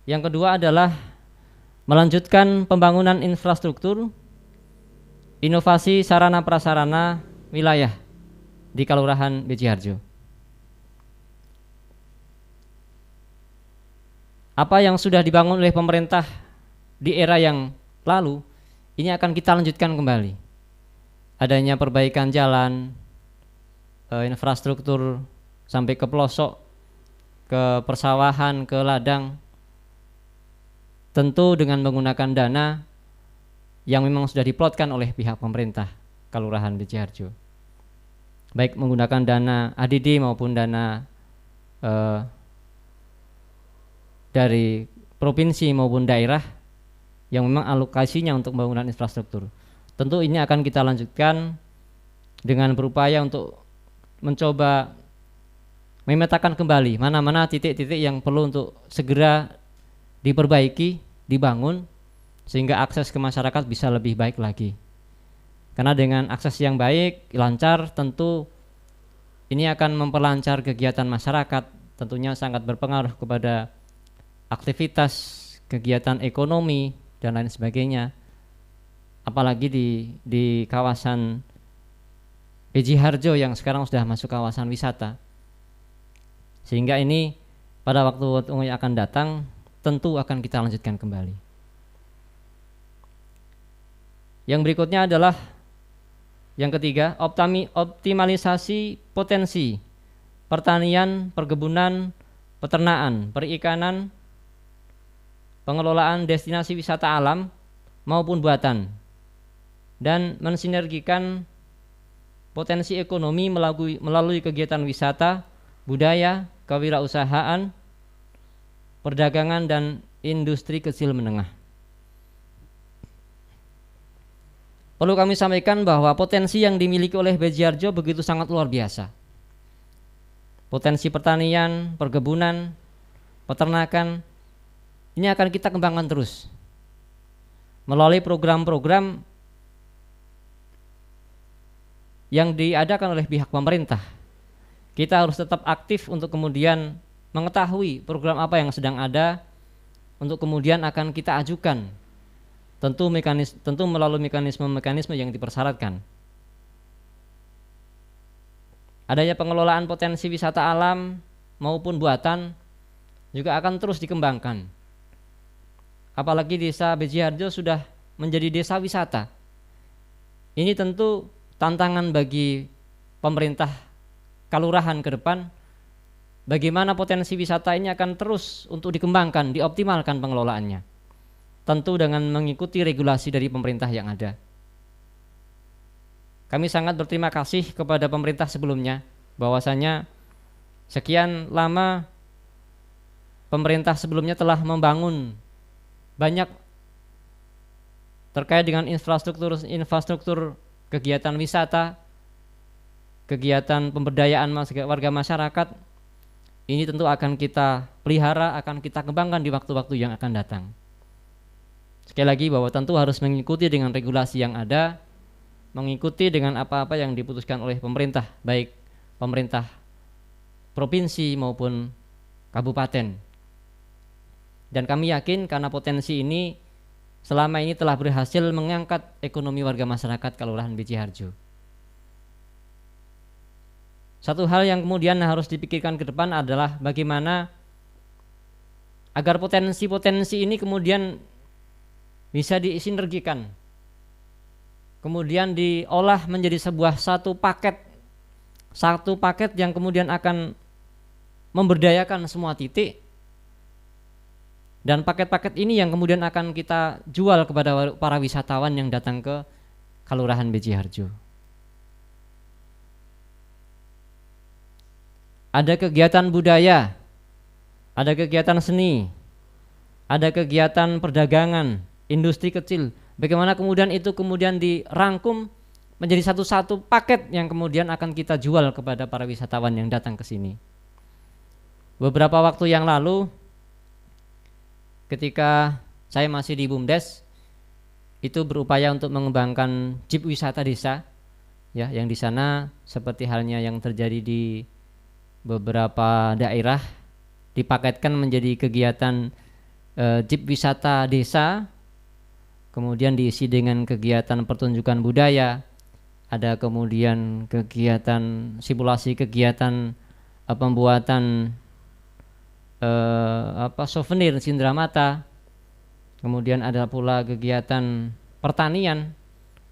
[SPEAKER 6] Yang kedua adalah melanjutkan pembangunan infrastruktur, inovasi sarana prasarana wilayah di Kelurahan Beji Harjo. Apa yang sudah dibangun oleh pemerintah di era yang lalu, ini akan kita lanjutkan kembali. Adanya perbaikan jalan, infrastruktur sampai ke pelosok, ke persawahan, ke ladang, tentu dengan menggunakan dana yang memang sudah diplotkan oleh pihak pemerintah Kelurahan Beji Harjo, baik menggunakan dana ADD maupun dana dari provinsi maupun daerah yang memang alokasinya untuk pembangunan infrastruktur. Tentu ini akan kita lanjutkan dengan berupaya untuk mencoba memetakan kembali mana-mana titik-titik yang perlu untuk segera diperbaiki, dibangun, sehingga akses ke masyarakat bisa lebih baik lagi. Karena dengan akses yang baik, lancar, tentu ini akan memperlancar kegiatan masyarakat, tentunya sangat berpengaruh kepada aktivitas, kegiatan ekonomi, dan lain sebagainya. Apalagi di kawasan Beji Harjo yang sekarang sudah masuk kawasan wisata. Sehingga ini pada waktu yang akan datang tentu akan kita lanjutkan kembali. Yang berikutnya adalah yang ketiga, optimalisasi potensi pertanian, perkebunan, peternakan, perikanan, pengelolaan destinasi wisata alam maupun buatan, dan mensinergikan potensi ekonomi melalui kegiatan wisata, budaya, kewirausahaan, perdagangan, dan industri kecil menengah. Perlu kami sampaikan bahwa potensi yang dimiliki oleh Beji Harjo begitu sangat luar biasa. Potensi pertanian, perkebunan, peternakan, ini akan kita kembangkan terus melalui program-program yang diadakan oleh pihak pemerintah. Kita harus tetap aktif untuk kemudian mengetahui program apa yang sedang ada, untuk kemudian akan kita ajukan, tentu melalui mekanisme-mekanisme yang dipersyaratkan. Adanya pengelolaan potensi wisata alam maupun buatan juga akan terus dikembangkan. Apalagi desa Beji Harjo sudah menjadi desa wisata. Ini tentu tantangan bagi pemerintah kelurahan ke depan, bagaimana potensi wisata ini akan terus untuk dikembangkan, dioptimalkan pengelolaannya. Tentu dengan mengikuti regulasi dari pemerintah yang ada. Kami sangat berterima kasih kepada pemerintah sebelumnya, bahwasanya sekian lama pemerintah sebelumnya telah membangun banyak terkait dengan infrastruktur kegiatan wisata, kegiatan pemberdayaan warga masyarakat. Ini tentu akan kita pelihara, akan kita kembangkan di waktu-waktu yang akan datang. Sekali lagi bahwa tentu harus mengikuti dengan regulasi yang ada, mengikuti dengan apa-apa yang diputuskan oleh pemerintah, baik pemerintah provinsi maupun kabupaten. Dan kami yakin karena potensi ini selama ini telah berhasil mengangkat ekonomi warga masyarakat Kelurahan Beji Harjo. Satu hal yang kemudian harus dipikirkan ke depan adalah bagaimana agar potensi-potensi ini kemudian bisa disinergikan, kemudian diolah menjadi sebuah satu paket yang kemudian akan memberdayakan semua titik, dan paket-paket ini yang kemudian akan kita jual kepada para wisatawan yang datang ke Kelurahan Beji Harjo. Ada kegiatan budaya, ada kegiatan seni, ada kegiatan perdagangan, industri kecil. Bagaimana kemudian itu kemudian dirangkum menjadi satu paket yang kemudian akan kita jual kepada para wisatawan yang datang ke sini. Beberapa waktu yang lalu ketika saya masih di BUMDes, itu berupaya untuk mengembangkan jeep wisata desa, ya, yang di sana seperti halnya yang terjadi di beberapa daerah dipaketkan menjadi kegiatan jeep wisata desa, kemudian diisi dengan kegiatan pertunjukan budaya, ada kemudian kegiatan simulasi kegiatan pembuatan souvenir cindramata. Kemudian ada pula kegiatan pertanian,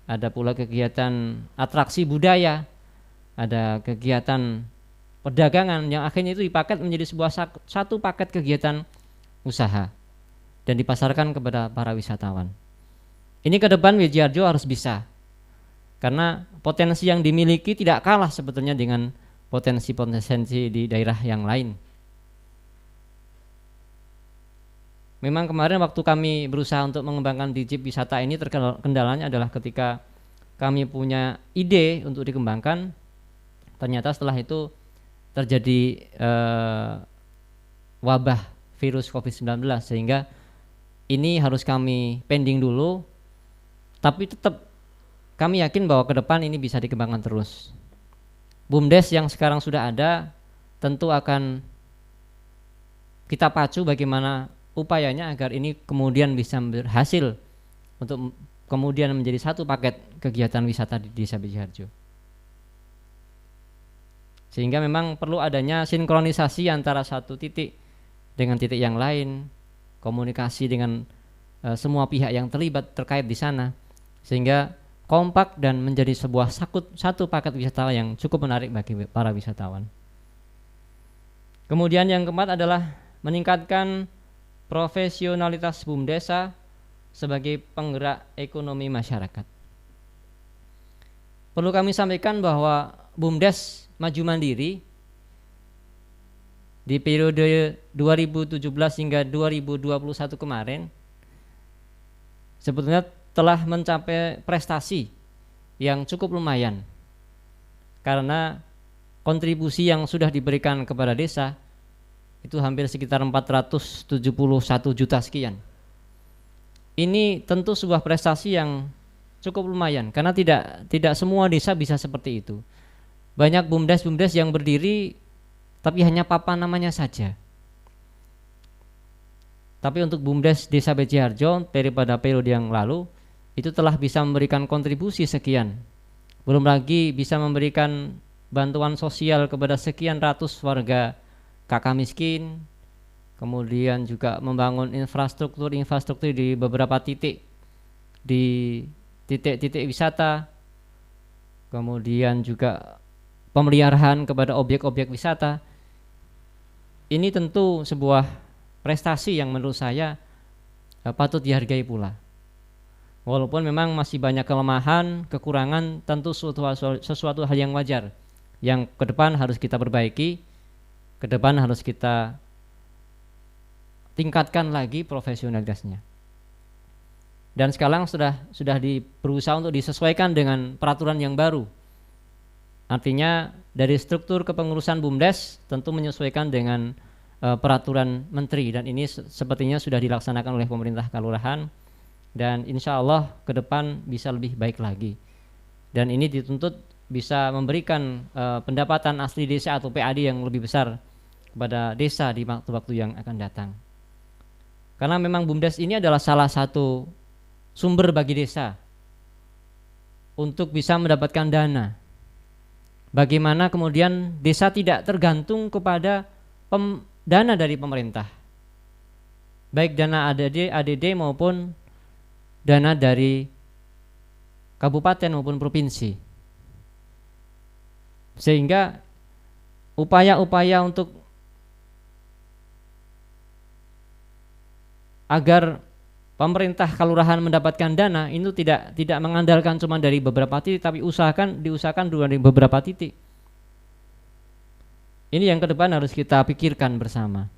[SPEAKER 6] ada pula kegiatan atraksi budaya, ada kegiatan perdagangan yang akhirnya itu dipaket menjadi satu paket kegiatan usaha dan dipasarkan kepada para wisatawan. Ini ke depan Beji Harjo harus bisa, karena potensi yang dimiliki tidak kalah sebetulnya dengan potensi-potensi di daerah yang lain. Memang kemarin waktu kami berusaha untuk mengembangkan di jeep wisata ini, kendalanya adalah ketika kami punya ide untuk dikembangkan, ternyata setelah itu terjadi wabah virus COVID-19, sehingga ini harus kami pending dulu. Tapi tetap kami yakin bahwa ke depan ini bisa dikembangkan terus. BUMDes yang sekarang sudah ada tentu akan kita pacu bagaimana upayanya agar ini kemudian bisa berhasil untuk kemudian menjadi satu paket kegiatan wisata di Desa Beji Harjo. Sehingga memang perlu adanya sinkronisasi antara satu titik dengan titik yang lain, komunikasi dengan semua pihak yang terlibat terkait di sana, sehingga kompak dan menjadi sebuah satu paket wisata yang cukup menarik bagi para wisatawan. Kemudian yang keempat adalah meningkatkan profesionalitas BUMDesa sebagai penggerak ekonomi masyarakat. Perlu kami sampaikan bahwa BUMDes Maju Mandiri di periode 2017 hingga 2021 kemarin sebetulnya telah mencapai prestasi yang cukup lumayan, karena kontribusi yang sudah diberikan kepada desa itu hampir sekitar 471 juta sekian. Ini tentu sebuah prestasi yang cukup lumayan, karena tidak semua desa bisa seperti itu. Banyak BUMDes yang berdiri tapi hanya papan namanya saja. Tapi untuk BUMDes Desa Beji Harjo pada periode yang lalu itu telah bisa memberikan kontribusi sekian. Belum lagi bisa memberikan bantuan sosial kepada sekian ratus warga kakak miskin, kemudian juga membangun infrastruktur di beberapa titik, di titik-titik wisata, kemudian juga pemeliharaan kepada objek-objek wisata. Ini tentu sebuah prestasi yang menurut saya patut dihargai pula. Walaupun memang masih banyak kelemahan, kekurangan, tentu sesuatu hal yang wajar, yang ke depan harus kita perbaiki, ke depan harus kita tingkatkan lagi profesionalitasnya. Dan sekarang sudah berusaha untuk disesuaikan dengan peraturan yang baru. Artinya dari struktur kepengurusan BUMDes tentu menyesuaikan dengan peraturan menteri, dan ini sepertinya sudah dilaksanakan oleh pemerintah kelurahan, dan insya Allah ke depan bisa lebih baik lagi. Dan ini dituntut bisa memberikan pendapatan asli desa atau PAD yang lebih besar kepada desa di waktu-waktu yang akan datang. Karena memang BUMDes ini adalah salah satu sumber bagi desa untuk bisa mendapatkan dana. Bagaimana kemudian desa tidak tergantung kepada dana dari pemerintah, baik dana ADD maupun dana dari kabupaten maupun provinsi. Sehingga upaya-upaya untuk agar pemerintah kelurahan mendapatkan dana itu tidak mengandalkan cuma dari beberapa titik, tapi diusahakan dari beberapa titik. Ini yang ke depan harus kita pikirkan bersama.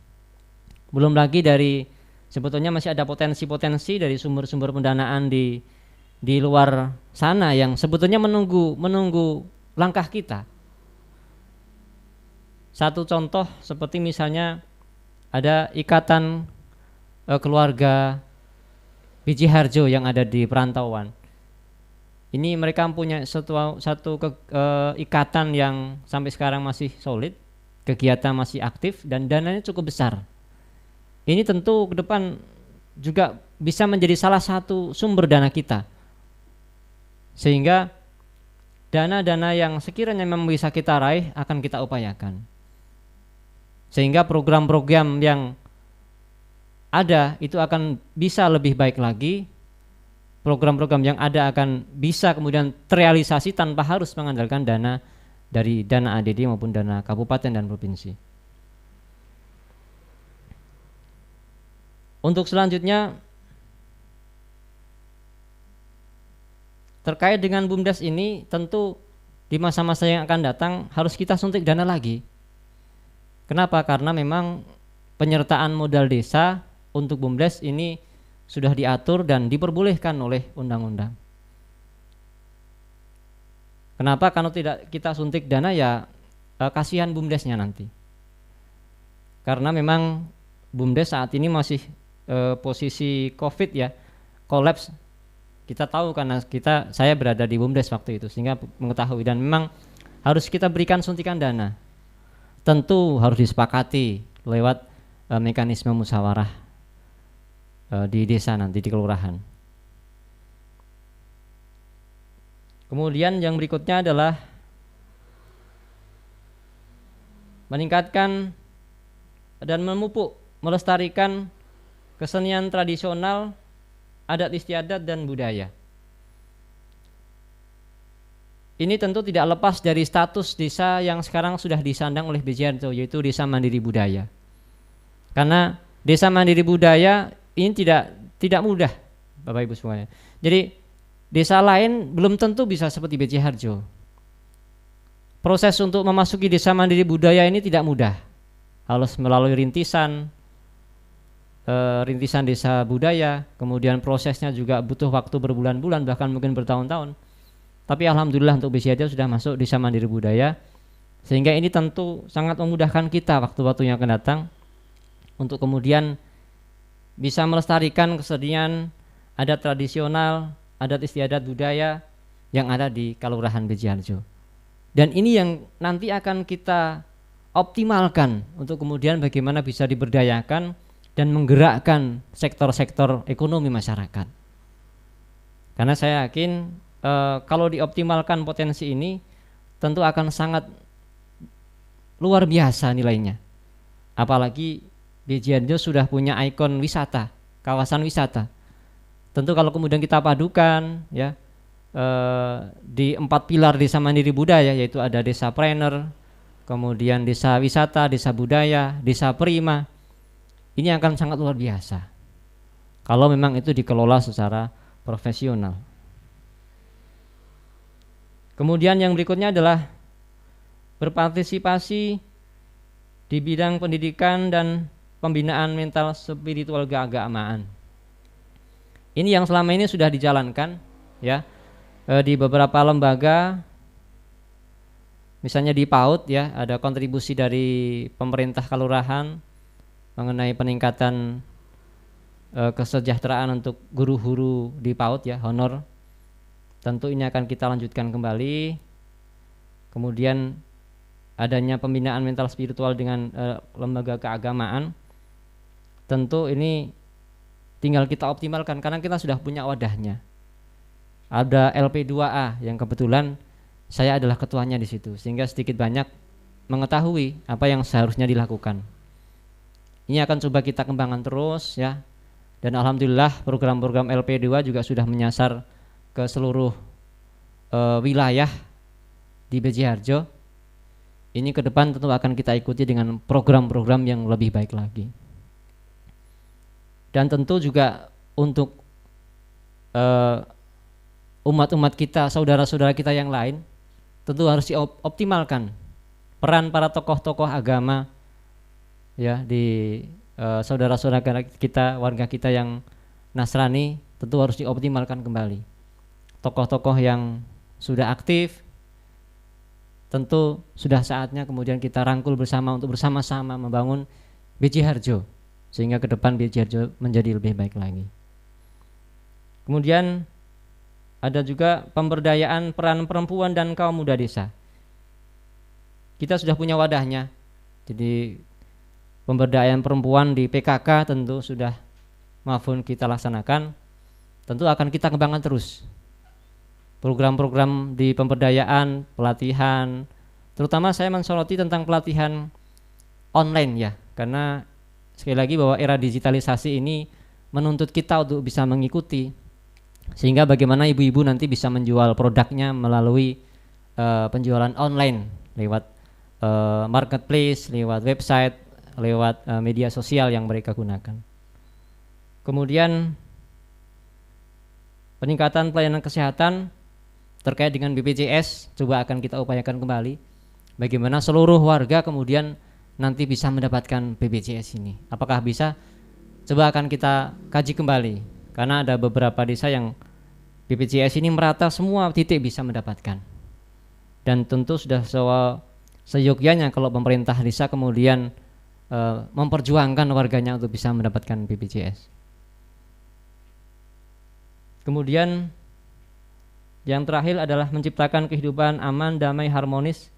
[SPEAKER 6] Belum lagi dari sebetulnya masih ada potensi-potensi dari sumber-sumber pendanaan di luar sana yang sebetulnya menunggu langkah kita. Satu contoh seperti misalnya ada ikatan keluarga Biji Harjo yang ada di perantauan. Ini mereka punya satu ikatan yang sampai sekarang masih solid, kegiatan masih aktif dan dananya cukup besar. Ini tentu ke depan juga bisa menjadi salah satu sumber dana kita. Sehingga dana-dana yang sekiranya memang bisa kita raih akan kita upayakan. Sehingga program-program yang ada itu akan bisa lebih baik lagi. Program-program yang ada akan bisa kemudian terrealisasi tanpa harus mengandalkan dana dari dana ADD maupun dana kabupaten dan provinsi. Untuk selanjutnya terkait dengan BUMDes ini, tentu di masa-masa yang akan datang harus kita suntik dana lagi. Kenapa? Karena memang penyertaan modal desa untuk BUMDes ini sudah diatur dan diperbolehkan oleh undang-undang. Kenapa? Kalau tidak kita suntik dana ya kasihan BUMDesnya nanti. Karena memang BUMDes saat ini masih posisi COVID ya, kolaps. Kita tahu karena saya berada di BUMDes waktu itu sehingga mengetahui, dan memang harus kita berikan suntikan dana. Tentu harus disepakati lewat mekanisme musyawarah di desa nanti, di kelurahan. Kemudian yang berikutnya adalah meningkatkan dan memupuk, melestarikan kesenian tradisional, adat istiadat dan budaya. Ini tentu tidak lepas dari status desa yang sekarang sudah disandang oleh BJRTO, yaitu Desa Mandiri Budaya. Karena Desa Mandiri Budaya ini tidak mudah, Bapak Ibu semuanya. Jadi desa lain belum tentu bisa seperti BJ Harjo. Proses untuk memasuki Desa Mandiri Budaya ini tidak mudah. Harus melalui rintisan desa budaya, kemudian prosesnya juga butuh waktu berbulan-bulan, bahkan mungkin bertahun-tahun. Tapi alhamdulillah untuk BJ Harjo sudah masuk Desa Mandiri Budaya, sehingga ini tentu sangat memudahkan kita waktu-waktu yang akan datang untuk kemudian bisa melestarikan kesenian adat tradisional, adat istiadat budaya yang ada di Kelurahan BJ Harjo. Dan ini yang nanti akan kita optimalkan untuk kemudian bagaimana bisa diberdayakan dan menggerakkan sektor-sektor ekonomi masyarakat. Karena saya yakin kalau dioptimalkan potensi ini tentu akan sangat luar biasa nilainya. Apalagi BJ Harjo sudah punya ikon wisata, kawasan wisata. Tentu kalau kemudian kita padukan ya di 4 pilar Desa Mandiri Budaya, yaitu ada desa planner, kemudian desa wisata, desa budaya, desa prima, ini akan sangat luar biasa kalau memang itu dikelola secara profesional. Kemudian yang berikutnya adalah berpartisipasi di bidang pendidikan dan pembinaan mental spiritual keagamaan. Ini yang selama ini sudah dijalankan ya di beberapa lembaga, misalnya di PAUD ya, ada kontribusi dari pemerintah kelurahan mengenai peningkatan kesejahteraan untuk guru-guru di PAUD ya, honor. Tentu ini akan kita lanjutkan kembali. Kemudian adanya pembinaan mental spiritual dengan lembaga keagamaan. Tentu ini tinggal kita optimalkan karena kita sudah punya wadahnya. Ada LP2A yang kebetulan saya adalah ketuanya di situ, sehingga sedikit banyak mengetahui apa yang seharusnya dilakukan. Ini akan coba kita kembangkan terus ya. Dan alhamdulillah program-program LP2 juga sudah menyasar ke seluruh wilayah di B.J. Harjo. Ini ke depan tentu akan kita ikuti dengan program-program yang lebih baik lagi. Dan tentu juga untuk umat-umat kita, saudara-saudara kita yang lain, tentu harus dioptimalkan peran para tokoh-tokoh agama ya di saudara-saudara kita, warga kita yang Nasrani, tentu harus dioptimalkan kembali. Tokoh-tokoh yang sudah aktif tentu sudah saatnya kemudian kita rangkul bersama untuk bersama-sama membangun B.J. Harjo sehingga ke depan B.J. Harjo menjadi lebih baik lagi. Kemudian ada juga pemberdayaan peran perempuan dan kaum muda desa. Kita sudah punya wadahnya. Jadi pemberdayaan perempuan di PKK tentu sudah kita laksanakan. Tentu akan kita kembangkan terus. Program-program di pemberdayaan, pelatihan, terutama saya mensoroti tentang pelatihan online ya, karena sekali lagi bahwa era digitalisasi ini menuntut kita untuk bisa mengikuti, sehingga bagaimana ibu-ibu nanti bisa menjual produknya melalui penjualan online lewat marketplace, lewat website, lewat media sosial yang mereka gunakan. Kemudian peningkatan pelayanan kesehatan terkait dengan BPJS coba akan kita upayakan kembali. Bagaimana seluruh warga kemudian nanti bisa mendapatkan BPJS ini. Apakah bisa? Coba akan kita kaji kembali. Karena ada beberapa desa yang BPJS ini merata semua titik bisa mendapatkan. Dan tentu sudah seyogyanya kalau pemerintah desa kemudian memperjuangkan warganya untuk bisa mendapatkan BPJS. Kemudian yang terakhir adalah menciptakan kehidupan aman, damai, harmonis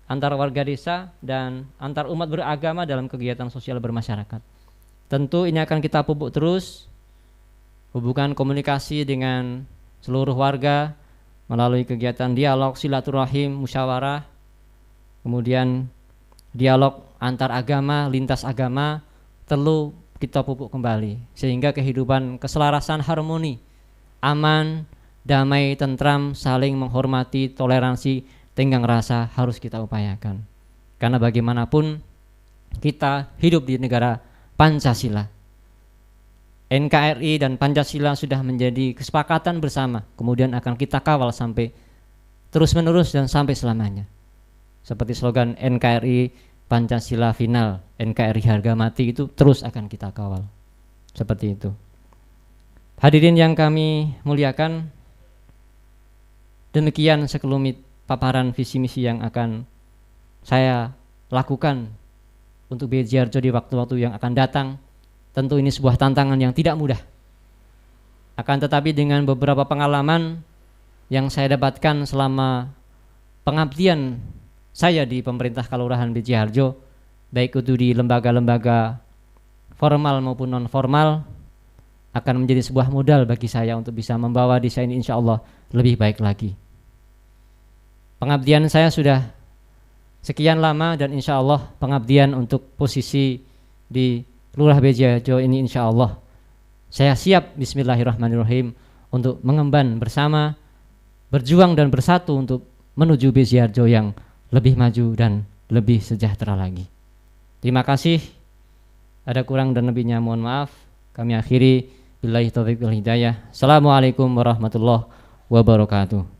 [SPEAKER 6] antar warga desa dan antar umat beragama dalam kegiatan sosial bermasyarakat. Tentu ini akan kita pupuk terus, hubungan komunikasi dengan seluruh warga melalui kegiatan dialog, silaturahim, musyawarah, kemudian dialog antar agama, lintas agama perlu kita pupuk kembali sehingga kehidupan keselarasan, harmoni, aman, damai, tentram, saling menghormati, toleransi, tenggang rasa harus kita upayakan. Karena bagaimanapun kita hidup di negara Pancasila. NKRI dan Pancasila sudah menjadi kesepakatan bersama, kemudian akan kita kawal sampai terus-menerus dan sampai selamanya. Seperti slogan NKRI Pancasila final, NKRI harga mati, itu terus akan kita kawal. Seperti itu. Hadirin yang kami muliakan, demikian sekelumit paparan visi misi yang akan saya lakukan untuk B.J. Harjo di waktu-waktu yang akan datang. Tentu ini sebuah tantangan yang tidak mudah. Akan tetapi dengan beberapa pengalaman yang saya dapatkan selama pengabdian saya di pemerintah Kelurahan B.J. Harjo, baik itu di lembaga-lembaga formal maupun non formal, akan menjadi sebuah modal bagi saya untuk bisa membawa desa ini insya Allah lebih baik lagi. Pengabdian saya sudah sekian lama dan insya Allah pengabdian untuk posisi di Lurah B.J. Harjo ini insya Allah saya siap, bismillahirrahmanirrahim, untuk mengemban bersama, berjuang dan bersatu untuk menuju B.J. Harjo yang lebih maju dan lebih sejahtera lagi. Terima kasih. Ada kurang dan lebihnya mohon maaf. Kami akhiri. Billahi taufiq wal hidayah. Assalamualaikum warahmatullahi wabarakatuh.